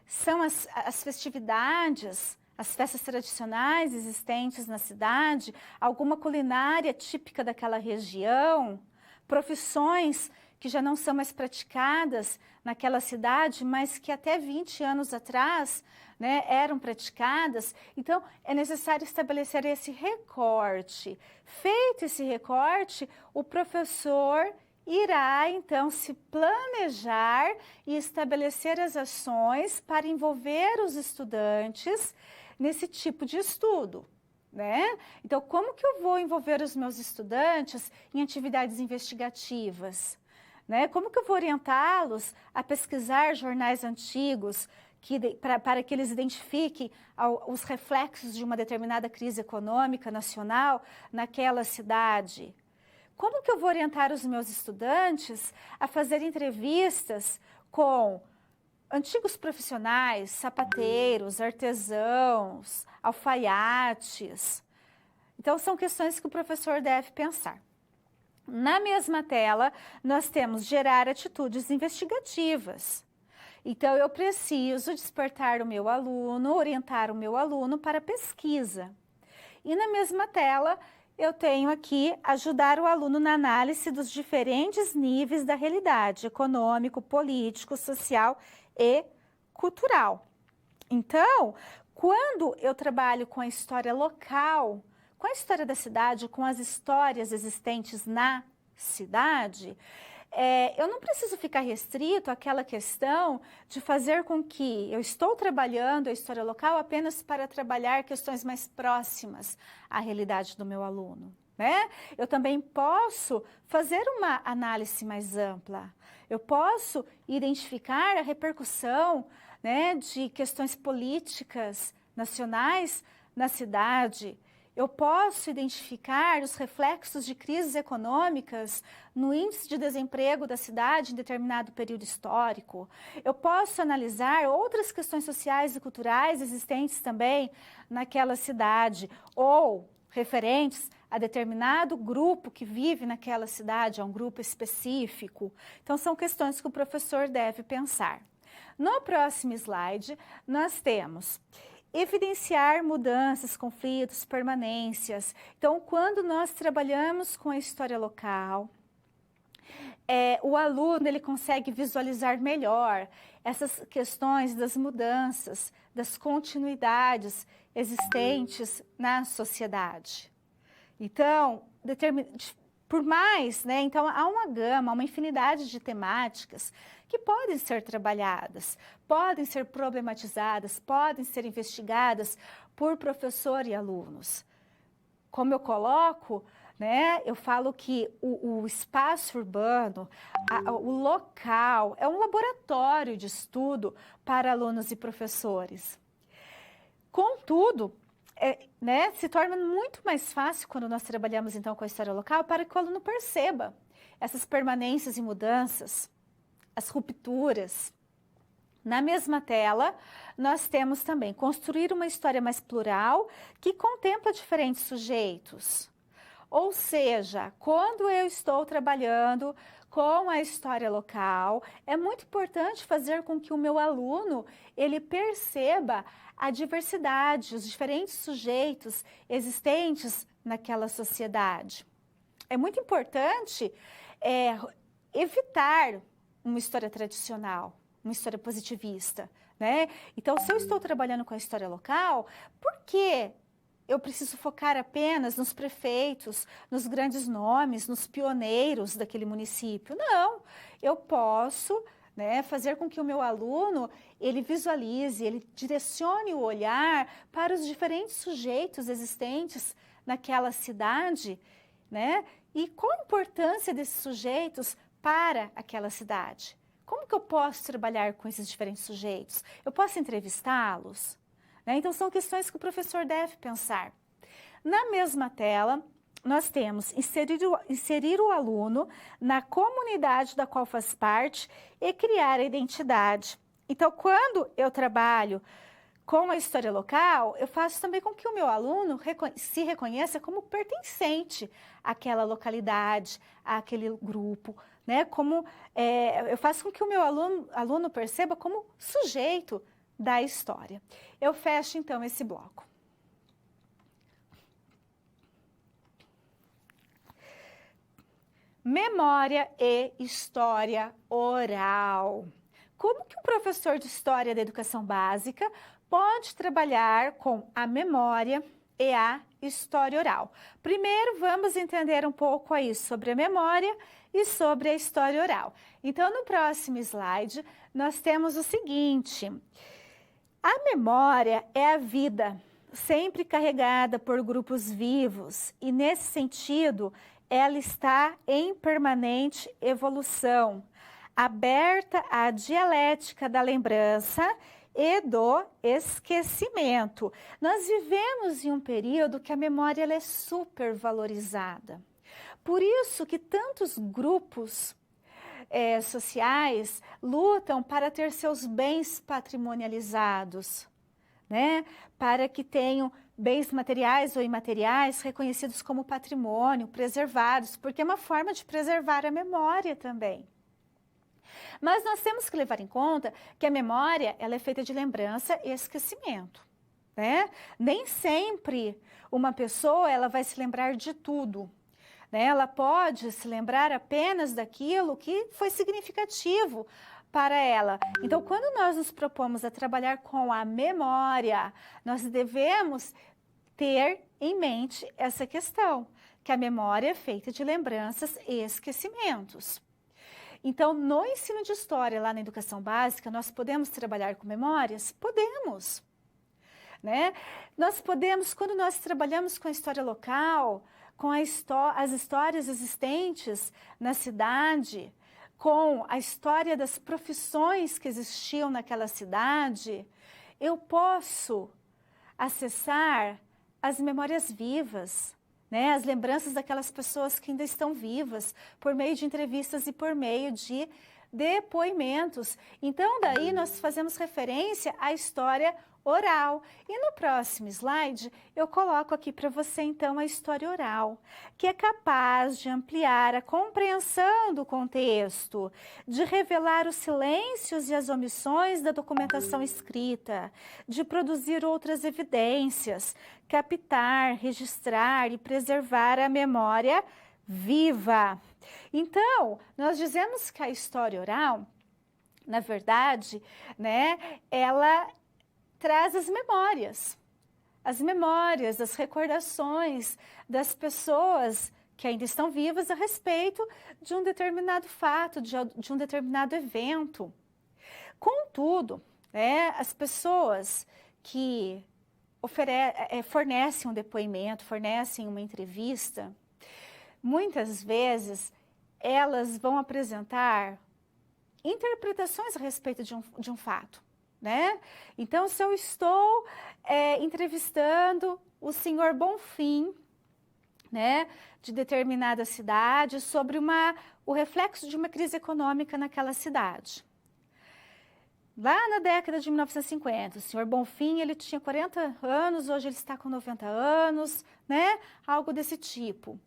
São as festividades, as festas tradicionais existentes na cidade? Alguma culinária típica daquela região? Profissões que já não são mais praticadas naquela cidade, mas que até 20 anos atrás, né, eram praticadas. Então, é necessário estabelecer esse recorte. Feito esse recorte, o professor irá, então, se planejar e estabelecer as ações para envolver os estudantes nesse tipo de estudo. Né? Então, como que eu vou envolver os meus estudantes em atividades investigativas? Né? Como que eu vou orientá-los a pesquisar jornais antigos para que eles identifiquem os reflexos de uma determinada crise econômica nacional naquela cidade? Como que eu vou orientar os meus estudantes a fazer entrevistas com antigos profissionais, sapateiros, artesãos, alfaiates? Então, são questões que o professor deve pensar. Na mesma tela, nós temos gerar atitudes investigativas. Então, eu preciso despertar o meu aluno, orientar o meu aluno para pesquisa. E na mesma tela, eu tenho aqui ajudar o aluno na análise dos diferentes níveis da realidade econômico, político, social e cultural. Então, quando eu trabalho com a história local, com a história da cidade, com as histórias existentes na cidade, eu não preciso ficar restrito àquela questão de fazer com que eu estou trabalhando a história local apenas para trabalhar questões mais próximas à realidade do meu aluno, né? Eu também posso fazer uma análise mais ampla. Eu posso identificar a repercussão, né, de questões políticas nacionais na cidade. Eu posso identificar os reflexos de crises econômicas no índice de desemprego da cidade em determinado período histórico. Eu posso analisar outras questões sociais e culturais existentes também naquela cidade, ou referentes a determinado grupo que vive naquela cidade, a um grupo específico. Então, são questões que o professor deve pensar. No próximo slide, nós temos evidenciar mudanças, conflitos, permanências. Então, quando nós trabalhamos com a história local, o aluno ele consegue visualizar melhor essas questões das mudanças, das continuidades existentes na sociedade. Então, por mais, né? Então, há uma gama, uma infinidade de temáticas que podem ser trabalhadas, podem ser problematizadas, podem ser investigadas por professor e alunos. Como eu coloco, né, eu falo que o espaço urbano, o local, é um laboratório de estudo para alunos e professores. Contudo, né, se torna muito mais fácil quando nós trabalhamos então com a história local para que o aluno perceba essas permanências e mudanças, as rupturas. Na mesma tela, nós temos também construir uma história mais plural que contempla diferentes sujeitos. Ou seja, quando eu estou trabalhando com a história local, é muito importante fazer com que o meu aluno ele perceba a diversidade, os diferentes sujeitos existentes naquela sociedade. É muito importante evitar uma história tradicional, uma história positivista, né? Então, se eu estou trabalhando com a história local, por que eu preciso focar apenas nos prefeitos, nos grandes nomes, nos pioneiros daquele município? Não, eu posso, né, fazer com que o meu aluno, ele visualize, ele direcione o olhar para os diferentes sujeitos existentes naquela cidade, né? E qual a importância desses sujeitos para aquela cidade? Como que eu posso trabalhar com esses diferentes sujeitos? Eu posso entrevistá-los? Né? Então, são questões que o professor deve pensar. Na mesma tela, nós temos inserir o aluno na comunidade da qual faz parte e criar a identidade. Então, quando eu trabalho com a história local, eu faço também com que o meu aluno se reconheça como pertencente àquela localidade, àquele grupo, né? Eu faço com que o meu aluno perceba como sujeito da história. Eu fecho, então, esse bloco. Memória e história oral. Como que um professor de História da Educação Básica pode trabalhar com a memória e a história oral? Primeiro, vamos entender um pouco aí sobre a memória e sobre a história oral. Então, no próximo slide, nós temos o seguinte: a memória é a vida, sempre carregada por grupos vivos, e nesse sentido, ela está em permanente evolução, aberta à dialética da lembrança e do esquecimento. Nós vivemos em um período que a memória ela é super valorizada. Por isso que tantos grupos sociais lutam para ter seus bens patrimonializados, né? Para que tenham bens materiais ou imateriais reconhecidos como patrimônio, preservados, porque é uma forma de preservar a memória também. Mas nós temos que levar em conta que a memória ela é feita de lembrança e esquecimento, né? Nem sempre uma pessoa ela vai se lembrar de tudo, né? Ela pode se lembrar apenas daquilo que foi significativo para ela. Então, quando nós nos propomos a trabalhar com a memória, nós devemos ter em mente essa questão, que a memória é feita de lembranças e esquecimentos. Então, no ensino de história, lá na educação básica, nós podemos trabalhar com memórias? Podemos, né? Nós podemos, quando nós trabalhamos com a história local, com as histórias existentes na cidade, com a história das profissões que existiam naquela cidade, eu posso acessar as memórias vivas, né? As lembranças daquelas pessoas que ainda estão vivas, por meio de entrevistas e por meio de depoimentos. Então, daí nós fazemos referência à história oral. E no próximo slide, eu coloco aqui para você, então, a história oral, que é capaz de ampliar a compreensão do contexto, de revelar os silêncios e as omissões da documentação escrita, de produzir outras evidências, captar, registrar e preservar a memória viva. Então, nós dizemos que a história oral, na verdade, né, ela traz as memórias, as recordações das pessoas que ainda estão vivas a respeito de um determinado fato, de um determinado evento. Contudo, né, as pessoas que fornecem um depoimento, fornecem uma entrevista, muitas vezes elas vão apresentar interpretações a respeito de um fato, né? Então, se eu estou entrevistando o senhor Bonfim, né, de determinada cidade, sobre o reflexo de uma crise econômica naquela cidade. Lá na década de 1950, o senhor Bonfim, ele tinha 40 anos, hoje ele está com 90 anos, né? Algo desse tipo.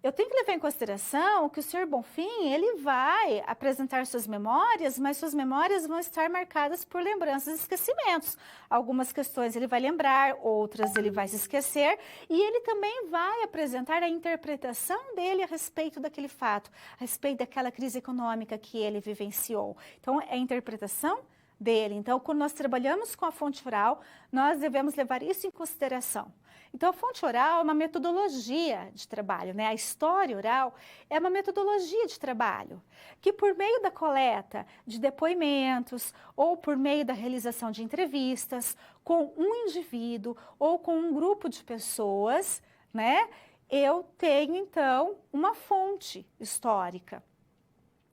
Eu tenho que levar em consideração que o senhor Bonfim, ele vai apresentar suas memórias, mas suas memórias vão estar marcadas por lembranças e esquecimentos. Algumas questões ele vai lembrar, outras ele vai se esquecer, e ele também vai apresentar a interpretação dele a respeito daquele fato, a respeito daquela crise econômica que ele vivenciou. Então, é a interpretação dele. Então, quando nós trabalhamos com a fonte oral, nós devemos levar isso em consideração. Então, a fonte oral é uma metodologia de trabalho, né? A história oral é uma metodologia de trabalho, que por meio da coleta de depoimentos ou por meio da realização de entrevistas com um indivíduo ou com um grupo de pessoas, né? Eu tenho, então, uma fonte histórica,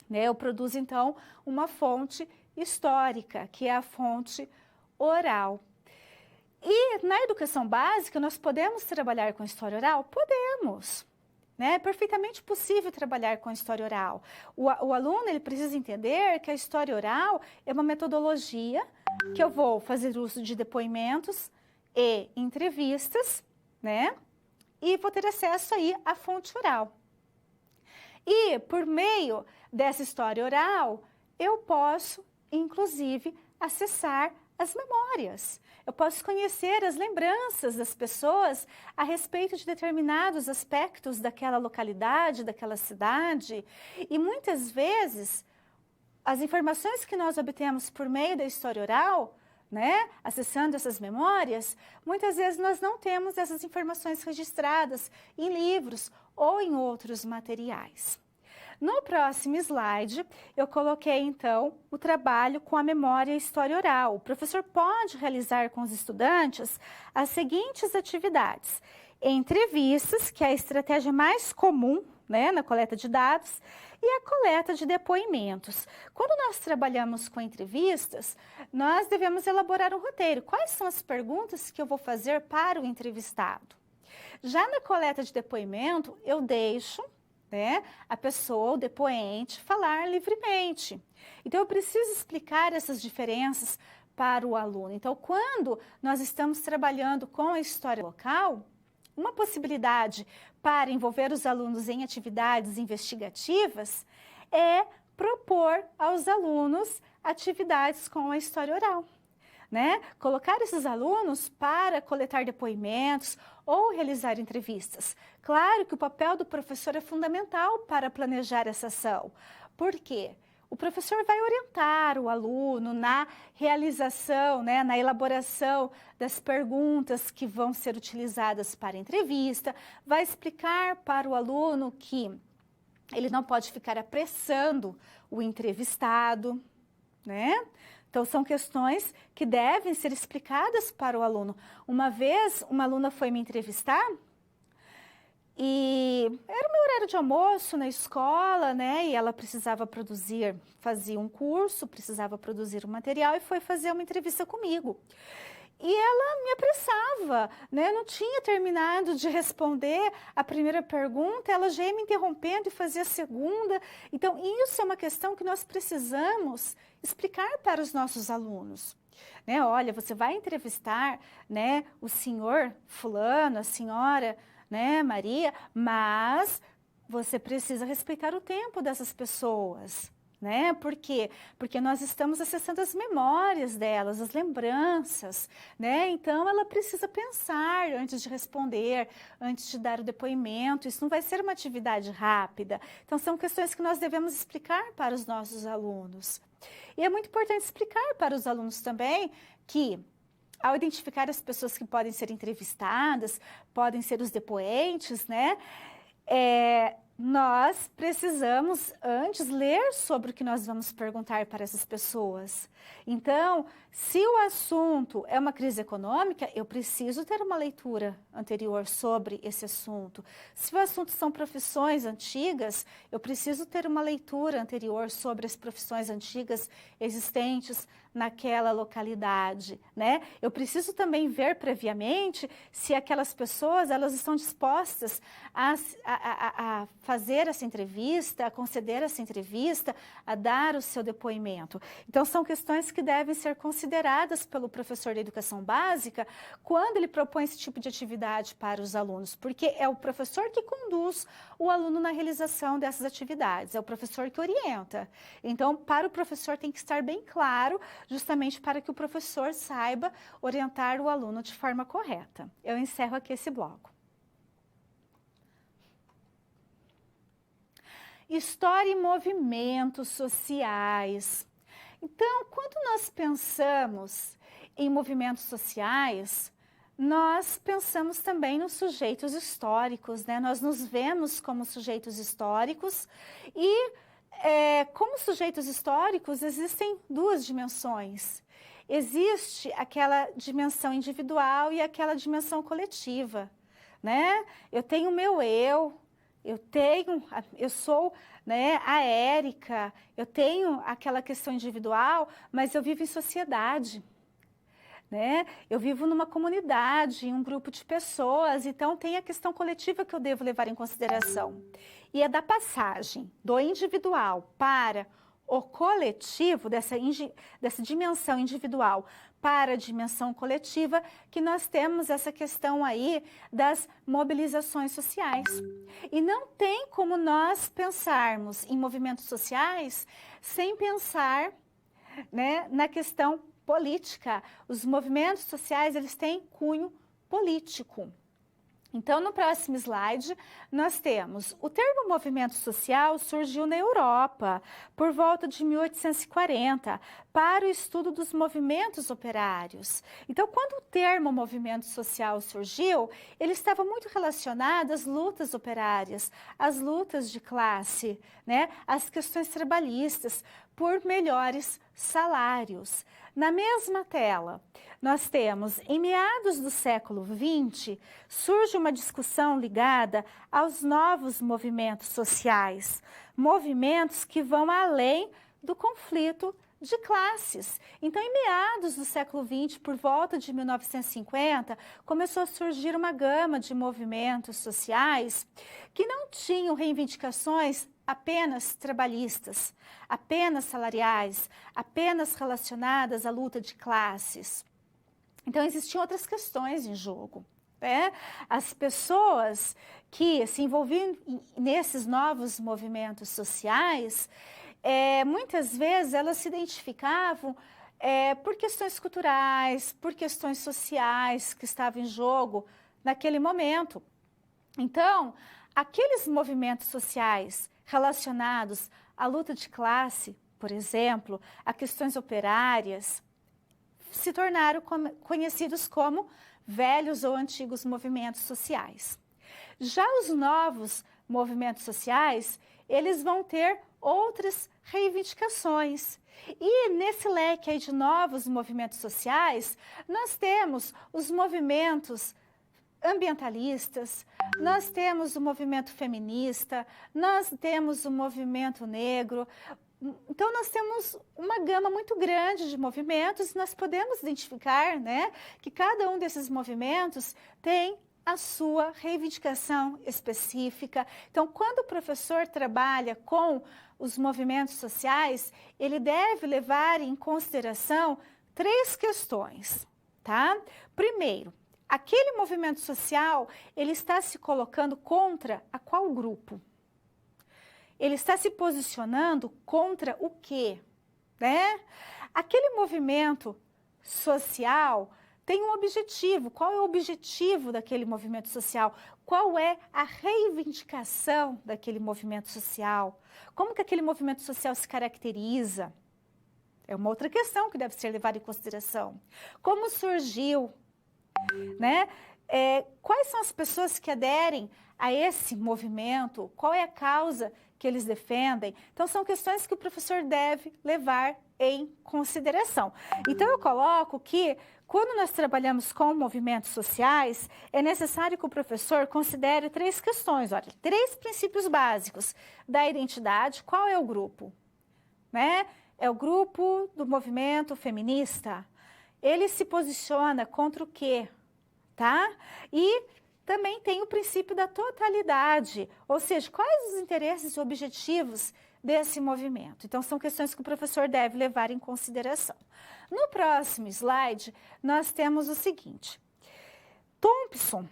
né? Eu produzo, então, uma fonte histórica, que é a fonte oral. E na educação básica, nós podemos trabalhar com história oral? Podemos, né? É perfeitamente possível trabalhar com história oral. O aluno, ele precisa entender que a história oral é uma metodologia que eu vou fazer uso de depoimentos e entrevistas, né? E vou ter acesso aí à fonte oral. E por meio dessa história oral, eu posso, inclusive, acessar as memórias. Eu posso conhecer as lembranças das pessoas a respeito de determinados aspectos daquela localidade, daquela cidade. E muitas vezes, as informações que nós obtemos por meio da história oral, né, acessando essas memórias, muitas vezes nós não temos essas informações registradas em livros ou em outros materiais. No próximo slide, eu coloquei, então, o trabalho com a memória e a história oral. O professor pode realizar com os estudantes as seguintes atividades: entrevistas, que é a estratégia mais comum, né, na coleta de dados, e a coleta de depoimentos. Quando nós trabalhamos com entrevistas, nós devemos elaborar um roteiro. Quais são as perguntas que eu vou fazer para o entrevistado? Já na coleta de depoimento, eu deixo, né, a pessoa, o depoente, falar livremente. Então, eu preciso explicar essas diferenças para o aluno. Então, quando nós estamos trabalhando com a história local, uma possibilidade para envolver os alunos em atividades investigativas é propor aos alunos atividades com a história oral, né? Colocar esses alunos para coletar depoimentos ou realizar entrevistas. Claro que o papel do professor é fundamental para planejar essa ação. Por quê? o professor vai orientar o aluno na realização, né, na elaboração das perguntas que vão ser utilizadas para a entrevista, vai explicar para o aluno que ele não pode ficar apressando o entrevistado, né? Então, são questões que devem ser explicadas para o aluno. Uma vez, uma aluna foi me entrevistar e era o meu horário de almoço na escola, né? E ela precisava fazia um curso, precisava produzir um material e foi fazer uma entrevista comigo. E ela me apressava, né? Eu não tinha terminado de responder a primeira pergunta, ela já ia me interrompendo e fazia a segunda. Então, isso é uma questão que nós precisamos explicar para os nossos alunos. Né? Olha, você vai entrevistar, né, o senhor fulano, a senhora, né, Maria, mas você precisa respeitar o tempo dessas pessoas. Né? Por quê? Porque nós estamos acessando as memórias delas, as lembranças, né? Então ela precisa pensar antes de responder, antes de dar o depoimento. Isso não vai ser uma atividade rápida. Então são questões que nós devemos explicar para os nossos alunos. E é muito importante explicar para os alunos também que, ao identificar as pessoas que podem ser entrevistadas, podem ser os depoentes, né? Nós precisamos antes ler sobre o que nós vamos perguntar para essas pessoas. Então, se o assunto é uma crise econômica, eu preciso ter uma leitura anterior sobre esse assunto. Se o assunto são profissões antigas, eu preciso ter uma leitura anterior sobre as profissões antigas existentes naquela localidade, né? Eu preciso também ver previamente se aquelas pessoas elas estão dispostas a fazer essa entrevista, a conceder essa entrevista, a dar o seu depoimento. Então, são questões que devem ser consideradas pelo professor de educação básica quando ele propõe esse tipo de atividade para os alunos, porque é o professor que conduz o aluno na realização dessas atividades, é o professor que orienta. Então, para o professor tem que estar bem claro, justamente para que o professor saiba orientar o aluno de forma correta. Eu encerro aqui esse bloco. História e movimentos sociais. Então, quando nós pensamos em movimentos sociais, nós pensamos também nos sujeitos históricos, né? Nós nos vemos como sujeitos históricos e, como sujeitos históricos, existem duas dimensões. Existe aquela dimensão individual e aquela dimensão coletiva, né? Eu tenho o meu eu sou, né, a Érica, eu tenho aquela questão individual, mas eu vivo em sociedade, né? Eu vivo numa comunidade, em um grupo de pessoas, então tem a questão coletiva que eu devo levar em consideração. E é da passagem do individual para o coletivo, dessa dimensão individual para a dimensão coletiva, que nós temos essa questão aí das mobilizações sociais. E não tem como nós pensarmos em movimentos sociais sem pensar, né, na questão política. Os movimentos sociais, eles têm cunho político. Então, no próximo slide, nós temos o termo movimento social surgiu na Europa por volta de 1840 para o estudo dos movimentos operários. Então, quando o termo movimento social surgiu, ele estava muito relacionado às lutas operárias, às lutas de classe, né? Às questões trabalhistas por melhores salários. Na mesma tela, nós temos, em meados do século XX, surge uma discussão ligada aos novos movimentos sociais, movimentos que vão além do conflito de classes. Então, em meados do século XX, por volta de 1950, começou a surgir uma gama de movimentos sociais que não tinham reivindicações apenas trabalhistas, apenas salariais, apenas relacionadas à luta de classes. Então, existiam outras questões em jogo, né? As pessoas que se envolviam nesses novos movimentos sociais, muitas vezes elas se identificavam por questões culturais, por questões sociais que estavam em jogo naquele momento. Então, aqueles movimentos sociais relacionados à luta de classe, por exemplo, a questões operárias, se tornaram conhecidos como velhos ou antigos movimentos sociais. Já os novos movimentos sociais, eles vão ter outras reivindicações. E nesse leque aí de novos movimentos sociais, nós temos os movimentos ambientalistas, nós temos o movimento feminista, nós temos o movimento negro. Então, nós temos uma gama muito grande de movimentos e nós podemos identificar, né, que cada um desses movimentos tem a sua reivindicação específica. Então, quando o professor trabalha com os movimentos sociais, ele deve levar em consideração 3 questões, tá? Primeiro, aquele movimento social, ele está se colocando contra a qual grupo? Ele está se posicionando contra o quê? Né? Aquele movimento social tem um objetivo. Qual é o objetivo daquele movimento social? Qual é a reivindicação daquele movimento social? Como que aquele movimento social se caracteriza? É uma outra questão que deve ser levada em consideração. Como surgiu? Né? Quais são as pessoas que aderem a esse movimento? Qual é a causa que eles defendem? Então, são questões que o professor deve levar em consideração. Então, eu coloco que, quando nós trabalhamos com movimentos sociais, é necessário que o professor considere 3 questões, olha, 3 princípios básicos da identidade. Qual é o grupo? Né? É o grupo do movimento feminista. Ele se posiciona contra o quê? Tá? E também tem o princípio da totalidade, ou seja, quais os interesses e objetivos desse movimento. Então, são questões que o professor deve levar em consideração. No próximo slide, nós temos o seguinte. Thompson,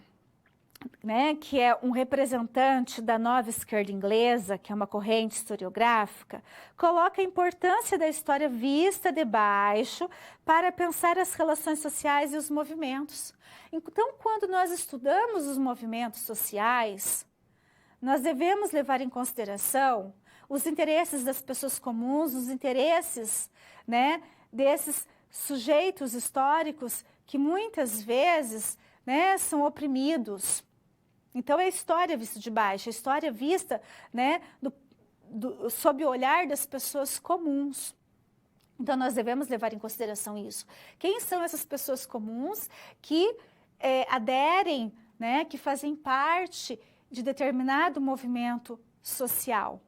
né, que é um representante da nova esquerda inglesa, que é uma corrente historiográfica, coloca a importância da história vista de baixo para pensar as relações sociais e os movimentos. Então, quando nós estudamos os movimentos sociais, nós devemos levar em consideração os interesses das pessoas comuns, os interesses, né, desses sujeitos históricos que muitas vezes, né, são oprimidos. Então, é a história vista de baixo, a história vista, né, sob o olhar das pessoas comuns. Então, nós devemos levar em consideração isso. Quem são essas pessoas comuns que aderem, né, que fazem parte de determinado movimento social?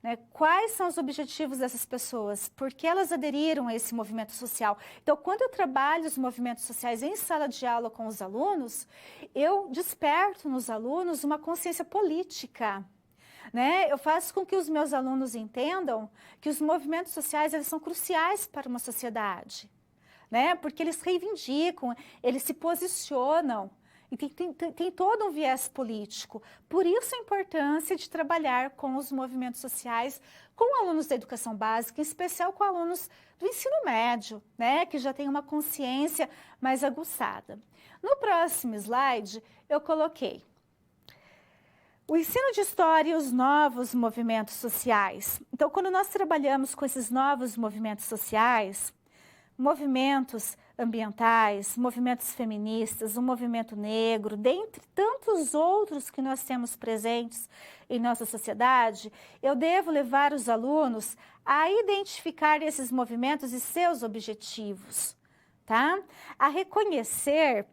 Né? Quais são os objetivos dessas pessoas? Por que elas aderiram a esse movimento social? Então, quando eu trabalho os movimentos sociais em sala de aula com os alunos, eu desperto nos alunos uma consciência política. Né? Eu faço com que os meus alunos entendam que os movimentos sociais eles são cruciais para uma sociedade. Né? Porque eles reivindicam, eles se posicionam. E tem todo um viés político. Por isso a importância de trabalhar com os movimentos sociais, com alunos da educação básica, em especial com alunos do ensino médio, né, que já tem uma consciência mais aguçada. No próximo slide, eu coloquei o ensino de história e os novos movimentos sociais. Então, quando nós trabalhamos com esses novos movimentos sociais, movimentos ambientais, movimentos feministas, o movimento negro, dentre tantos outros que nós temos presentes em nossa sociedade, eu devo levar os alunos a identificar esses movimentos e seus objetivos, tá? A reconhecer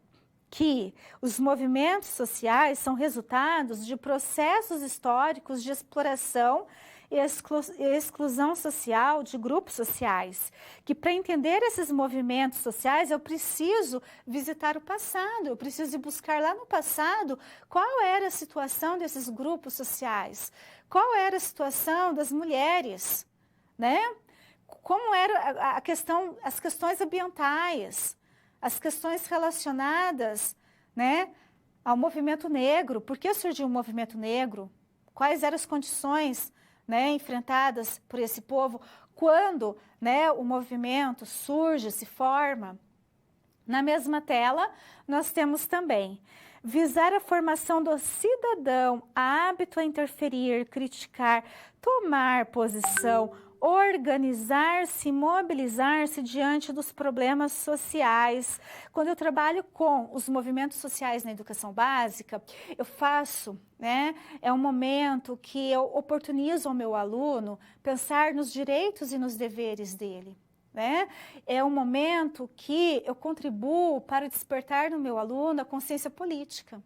que os movimentos sociais são resultados de processos históricos de exploração e exclusão social de grupos sociais, que para entender esses movimentos sociais eu preciso visitar o passado, eu preciso ir buscar lá no passado qual era a situação desses grupos sociais, qual era a situação das mulheres, né? Como era a questão, as questões ambientais, as questões relacionadas, né, ao movimento negro, por que surgiu o movimento negro, quais eram as condições, né, enfrentadas por esse povo, quando, né, o movimento surge, se forma. Na mesma tela, nós temos também visar a formação do cidadão apto a interferir, criticar, tomar posição, organizar-se, mobilizar-se diante dos problemas sociais. Quando eu trabalho com os movimentos sociais na educação básica, eu faço, né? É um momento que eu oportunizo ao meu aluno pensar nos direitos e nos deveres dele. Né? É um momento que eu contribuo para despertar no meu aluno a consciência política.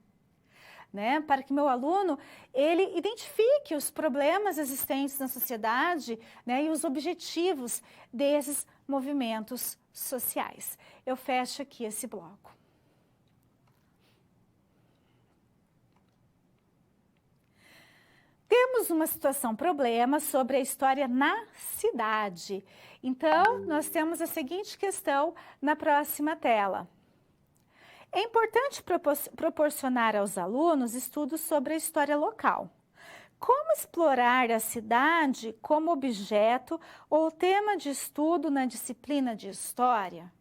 Né, para que meu aluno ele identifique os problemas existentes na sociedade, né, e os objetivos desses movimentos sociais. Eu fecho aqui esse bloco. Temos uma situação problema sobre a história na cidade. Então, nós temos a seguinte questão na próxima tela. É importante proporcionar aos alunos estudos sobre a história local. Como explorar a cidade como objeto ou tema de estudo na disciplina de história?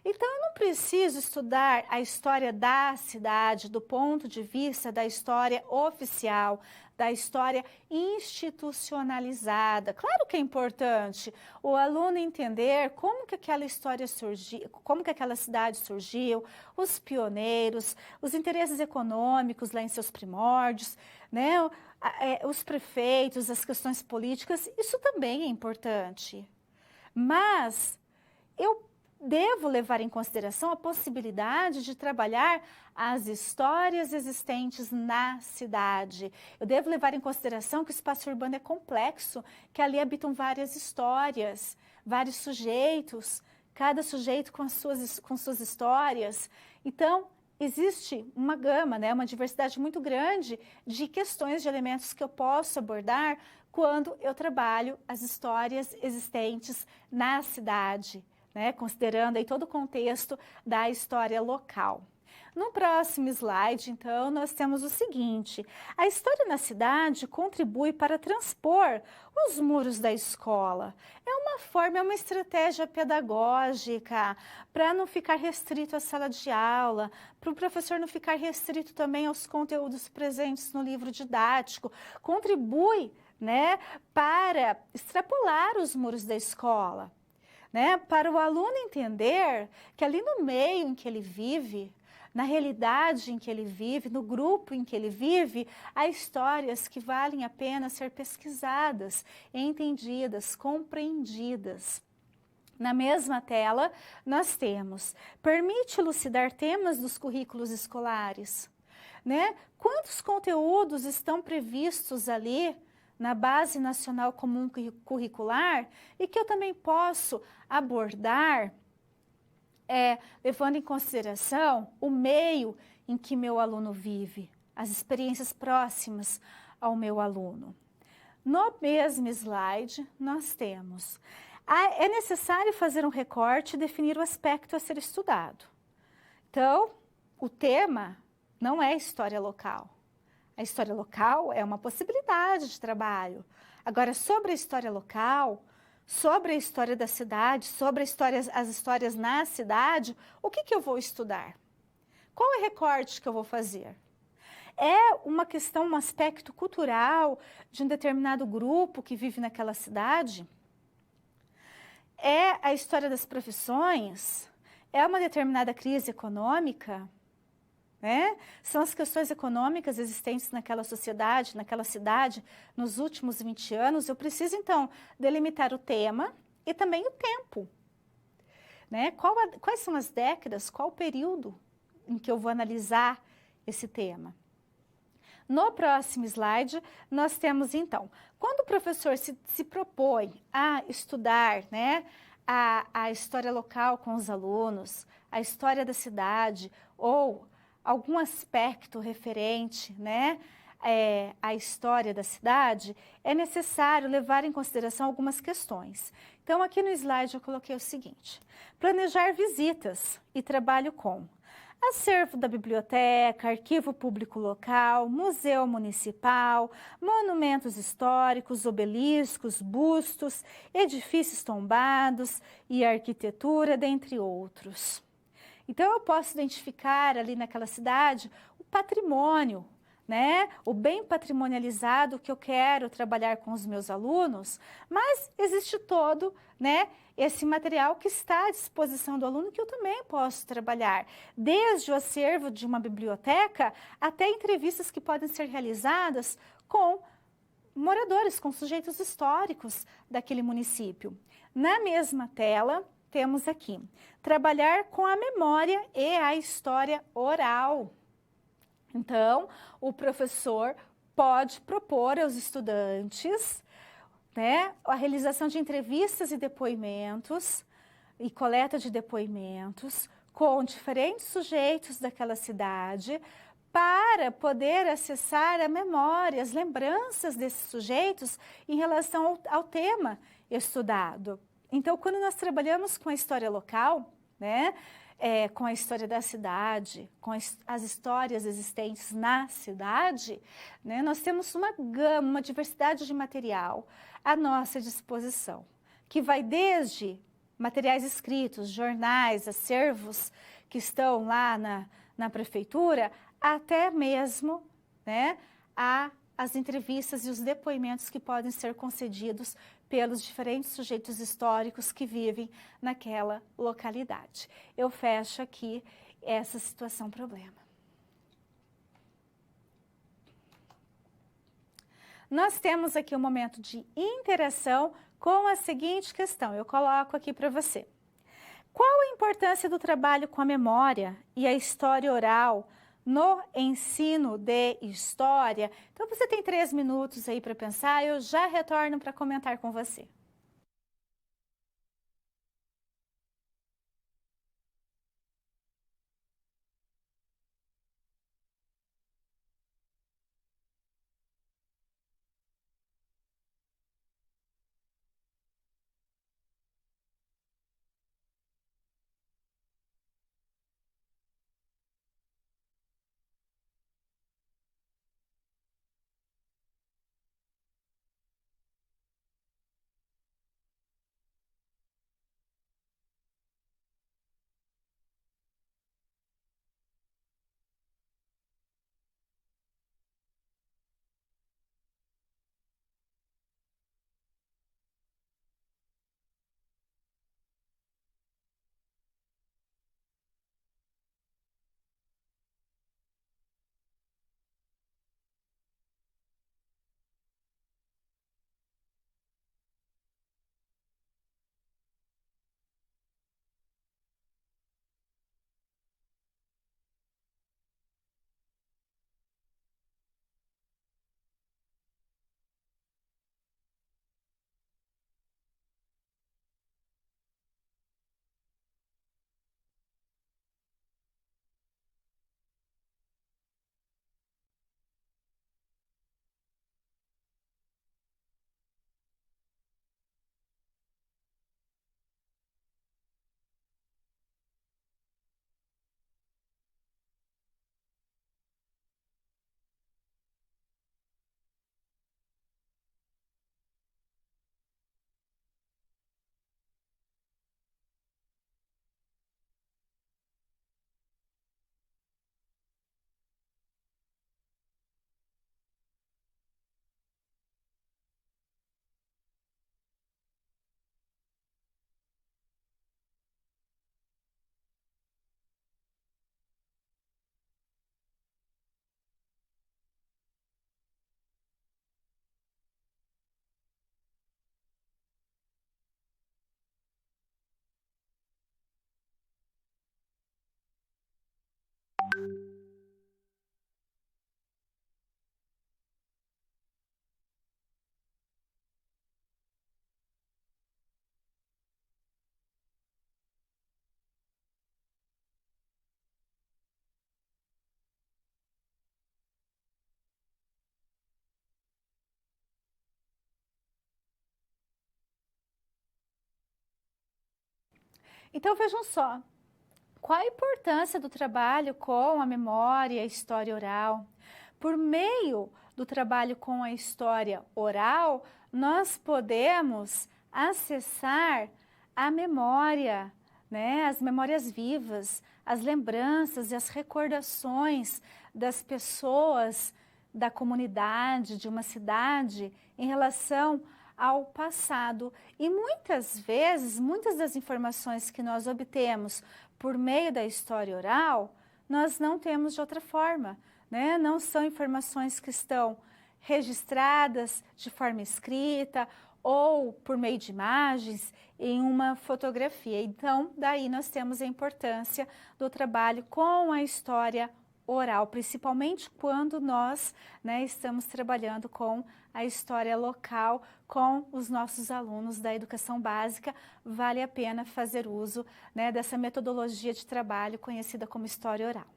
Então, eu não preciso estudar a história da cidade do ponto de vista da história oficial, da história institucionalizada. Claro que é importante o aluno entender como que aquela história surgiu, como que aquela cidade surgiu, os pioneiros, os interesses econômicos lá em seus primórdios, né? Os prefeitos, as questões políticas, isso também é importante. Mas eu devo levar em consideração a possibilidade de trabalhar as histórias existentes na cidade. Eu devo levar em consideração que o espaço urbano é complexo, que ali habitam várias histórias, vários sujeitos, cada sujeito com suas histórias. Então, existe uma gama, né, uma diversidade muito grande de questões, de elementos que eu posso abordar quando eu trabalho as histórias existentes na cidade. Né, considerando aí todo o contexto da história local. No próximo slide, então, nós temos o seguinte: a história na cidade contribui para transpor os muros da escola. É uma forma, é uma estratégia pedagógica para não ficar restrito à sala de aula, para o professor não ficar restrito também aos conteúdos presentes no livro didático. Contribui, né, para extrapolar os muros da escola. Né, para o aluno entender que ali no meio em que ele vive, na realidade em que ele vive, no grupo em que ele vive, há histórias que valem a pena ser pesquisadas, entendidas, compreendidas. Na mesma tela, nós temos, permite elucidar temas dos currículos escolares. Né? Quantos conteúdos estão previstos ali na Base Nacional Comum Curricular e que eu também posso abordar levando em consideração o meio em que meu aluno vive, as experiências próximas ao meu aluno. No mesmo slide, nós temos, é necessário fazer um recorte e definir o aspecto a ser estudado. Então, o tema não é história local. A história local é uma possibilidade de trabalho. Agora, sobre a história local, sobre a história da cidade, sobre as histórias na cidade, o que eu vou estudar? Qual é o recorte que eu vou fazer? É uma questão, um aspecto cultural de um determinado grupo que vive naquela cidade? É a história das profissões? É uma determinada crise econômica? Né? São as questões econômicas existentes naquela sociedade, naquela cidade, nos últimos 20 anos. Eu preciso, então, delimitar o tema e também o tempo. Né? Quais são as décadas, qual o período em que eu vou analisar esse tema? No próximo slide, nós temos, então, quando o professor se propõe a estudar, né, a história local com os alunos, a história da cidade ou algum aspecto referente, né, à história da cidade, é necessário levar em consideração algumas questões. Então, aqui no slide eu coloquei o seguinte: planejar visitas e trabalho com acervo da biblioteca, arquivo público local, museu municipal, monumentos históricos, obeliscos, bustos, edifícios tombados e arquitetura, dentre outros. Então, eu posso identificar ali naquela cidade o patrimônio, né, o bem patrimonializado que eu quero trabalhar com os meus alunos, mas existe todo, né, esse material que está à disposição do aluno que eu também posso trabalhar, desde o acervo de uma biblioteca até entrevistas que podem ser realizadas com moradores, com sujeitos históricos daquele município. Na mesma tela, temos aqui, trabalhar com a memória e a história oral. Então, o professor pode propor aos estudantes, né, a realização de entrevistas e depoimentos e coleta de depoimentos com diferentes sujeitos daquela cidade para poder acessar a memória, as lembranças desses sujeitos em relação ao tema estudado. Então, quando nós trabalhamos com a história local, né, com a história da cidade, com as histórias existentes na cidade, né, nós temos uma gama, uma diversidade de material à nossa disposição, que vai desde materiais escritos, jornais, acervos que estão lá na prefeitura, até mesmo, né, as entrevistas e os depoimentos que podem ser concedidos pelos diferentes sujeitos históricos que vivem naquela localidade. Eu fecho aqui essa situação problema. Nós temos aqui um momento de interação com a seguinte questão, eu coloco aqui para você. Qual a importância do trabalho com a memória e a história oral no ensino de história? Então, você tem 3 minutos aí para pensar, eu já retorno para comentar com você. Então, vejam só, qual a importância do trabalho com a memória e a história oral? Por meio do trabalho com a história oral, nós podemos acessar a memória, né? As memórias vivas, as lembranças e as recordações das pessoas da comunidade, de uma cidade, em relação ao passado. E muitas vezes, muitas das informações que nós obtemos por meio da história oral, nós não temos de outra forma, né? Não são informações que estão registradas de forma escrita ou por meio de imagens em uma fotografia. Então, daí nós temos a importância do trabalho com a história oral, principalmente quando nós, né, estamos trabalhando com a história local com os nossos alunos da educação básica. Vale a pena fazer uso, né, dessa metodologia de trabalho conhecida como história oral.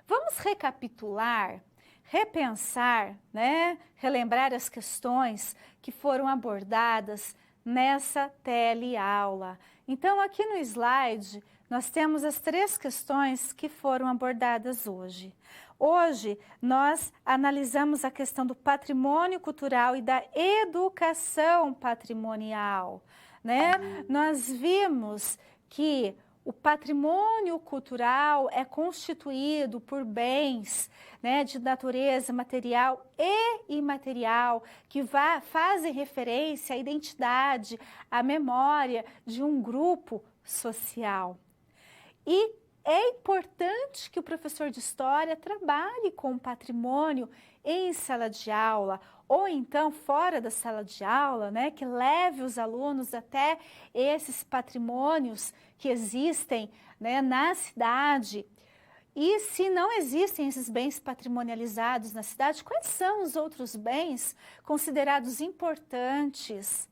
Vamos recapitular, repensar, né, relembrar as questões que foram abordadas nessa teleaula. Então, aqui no slide, nós temos as 3 questões que foram abordadas hoje. Hoje, nós analisamos a questão do patrimônio cultural e da educação patrimonial, né? Nós vimos que o patrimônio cultural é constituído por bens, né, de natureza material e imaterial, que fazem referência à identidade, à memória de um grupo social. E é importante que o professor de história trabalhe com o patrimônio em sala de aula, ou então fora da sala de aula, né, que leve os alunos até esses patrimônios que existem, né, na cidade. E se não existem esses bens patrimonializados na cidade, quais são os outros bens considerados importantes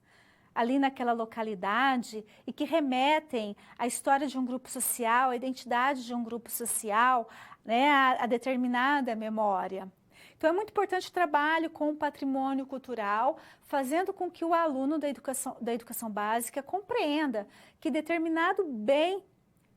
ali naquela localidade e que remetem à história de um grupo social, à identidade de um grupo social, né, a determinada memória? Então, é muito importante o trabalho com o patrimônio cultural, fazendo com que o aluno da educação básica compreenda que determinado bem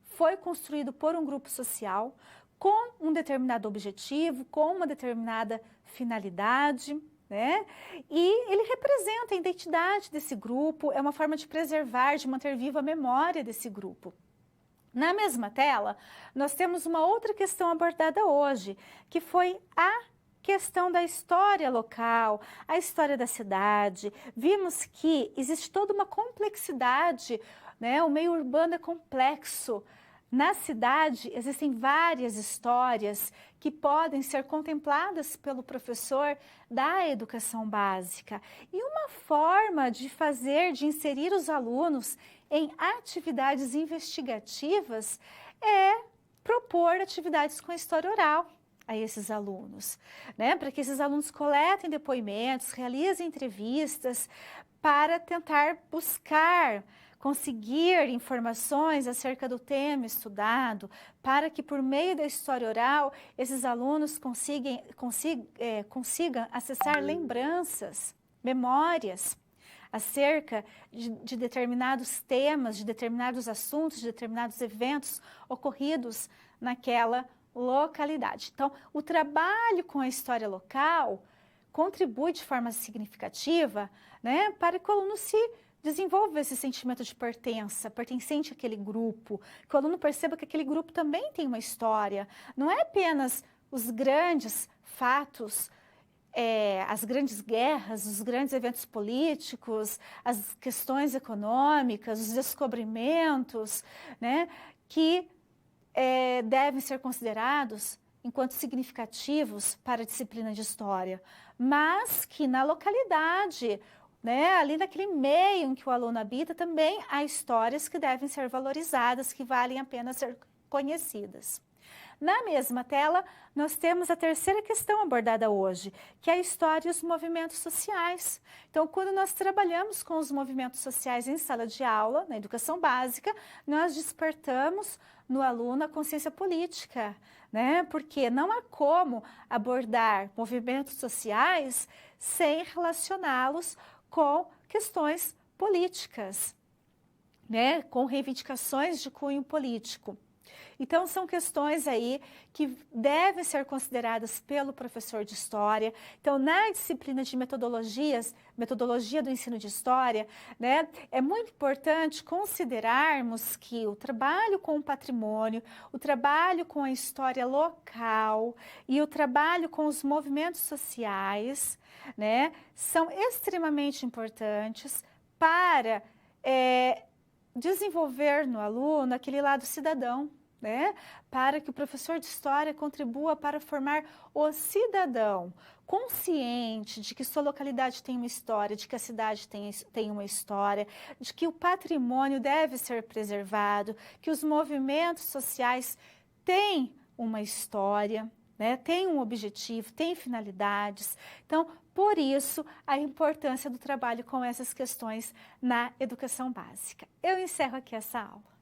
foi construído por um grupo social, com um determinado objetivo, com uma determinada finalidade, né? E ele representa a identidade desse grupo, é uma forma de preservar, de manter viva a memória desse grupo. Na mesma tela, nós temos uma outra questão abordada hoje, que foi a questão da história local, a história da cidade. Vimos que existe toda uma complexidade, né? O meio urbano é complexo. Na cidade, existem várias histórias que podem ser contempladas pelo professor da educação básica. E uma forma de inserir os alunos em atividades investigativas é propor atividades com história oral a esses alunos, né? Para que esses alunos coletem depoimentos, realizem entrevistas, para tentar conseguir informações acerca do tema estudado, para que por meio da história oral esses alunos consigam acessar lembranças, memórias acerca de determinados temas, de determinados assuntos, de determinados eventos ocorridos naquela localidade. Então, o trabalho com a história local contribui de forma significativa, né, para que o aluno desenvolva esse sentimento de pertencente àquele grupo, que o aluno perceba que aquele grupo também tem uma história. Não é apenas os grandes fatos, as grandes guerras, os grandes eventos políticos, as questões econômicas, os descobrimentos, né, que devem ser considerados enquanto significativos para a disciplina de história, mas que na localidade, né, ali naquele meio em que o aluno habita, também há histórias que devem ser valorizadas, que valem a pena ser conhecidas. Na mesma tela, nós temos a terceira questão abordada hoje, que é a história e os movimentos sociais. Então, quando nós trabalhamos com os movimentos sociais em sala de aula, na educação básica, nós despertamos no aluno a consciência política, né? Porque não há como abordar movimentos sociais sem relacioná-los com questões políticas, né? Com reivindicações de cunho político. Então, são questões aí que devem ser consideradas pelo professor de História. Então, na disciplina de metodologia do ensino de História, né, é muito importante considerarmos que o trabalho com o patrimônio, o trabalho com a história local e o trabalho com os movimentos sociais, né, são extremamente importantes para desenvolver no aluno aquele lado cidadão, né? Para que o professor de História contribua para formar o cidadão consciente de que sua localidade tem uma história, de que a cidade tem uma história, de que o patrimônio deve ser preservado, que os movimentos sociais têm uma história, né? Tem um objetivo, tem finalidades. Então, por isso, a importância do trabalho com essas questões na educação básica. Eu encerro aqui essa aula.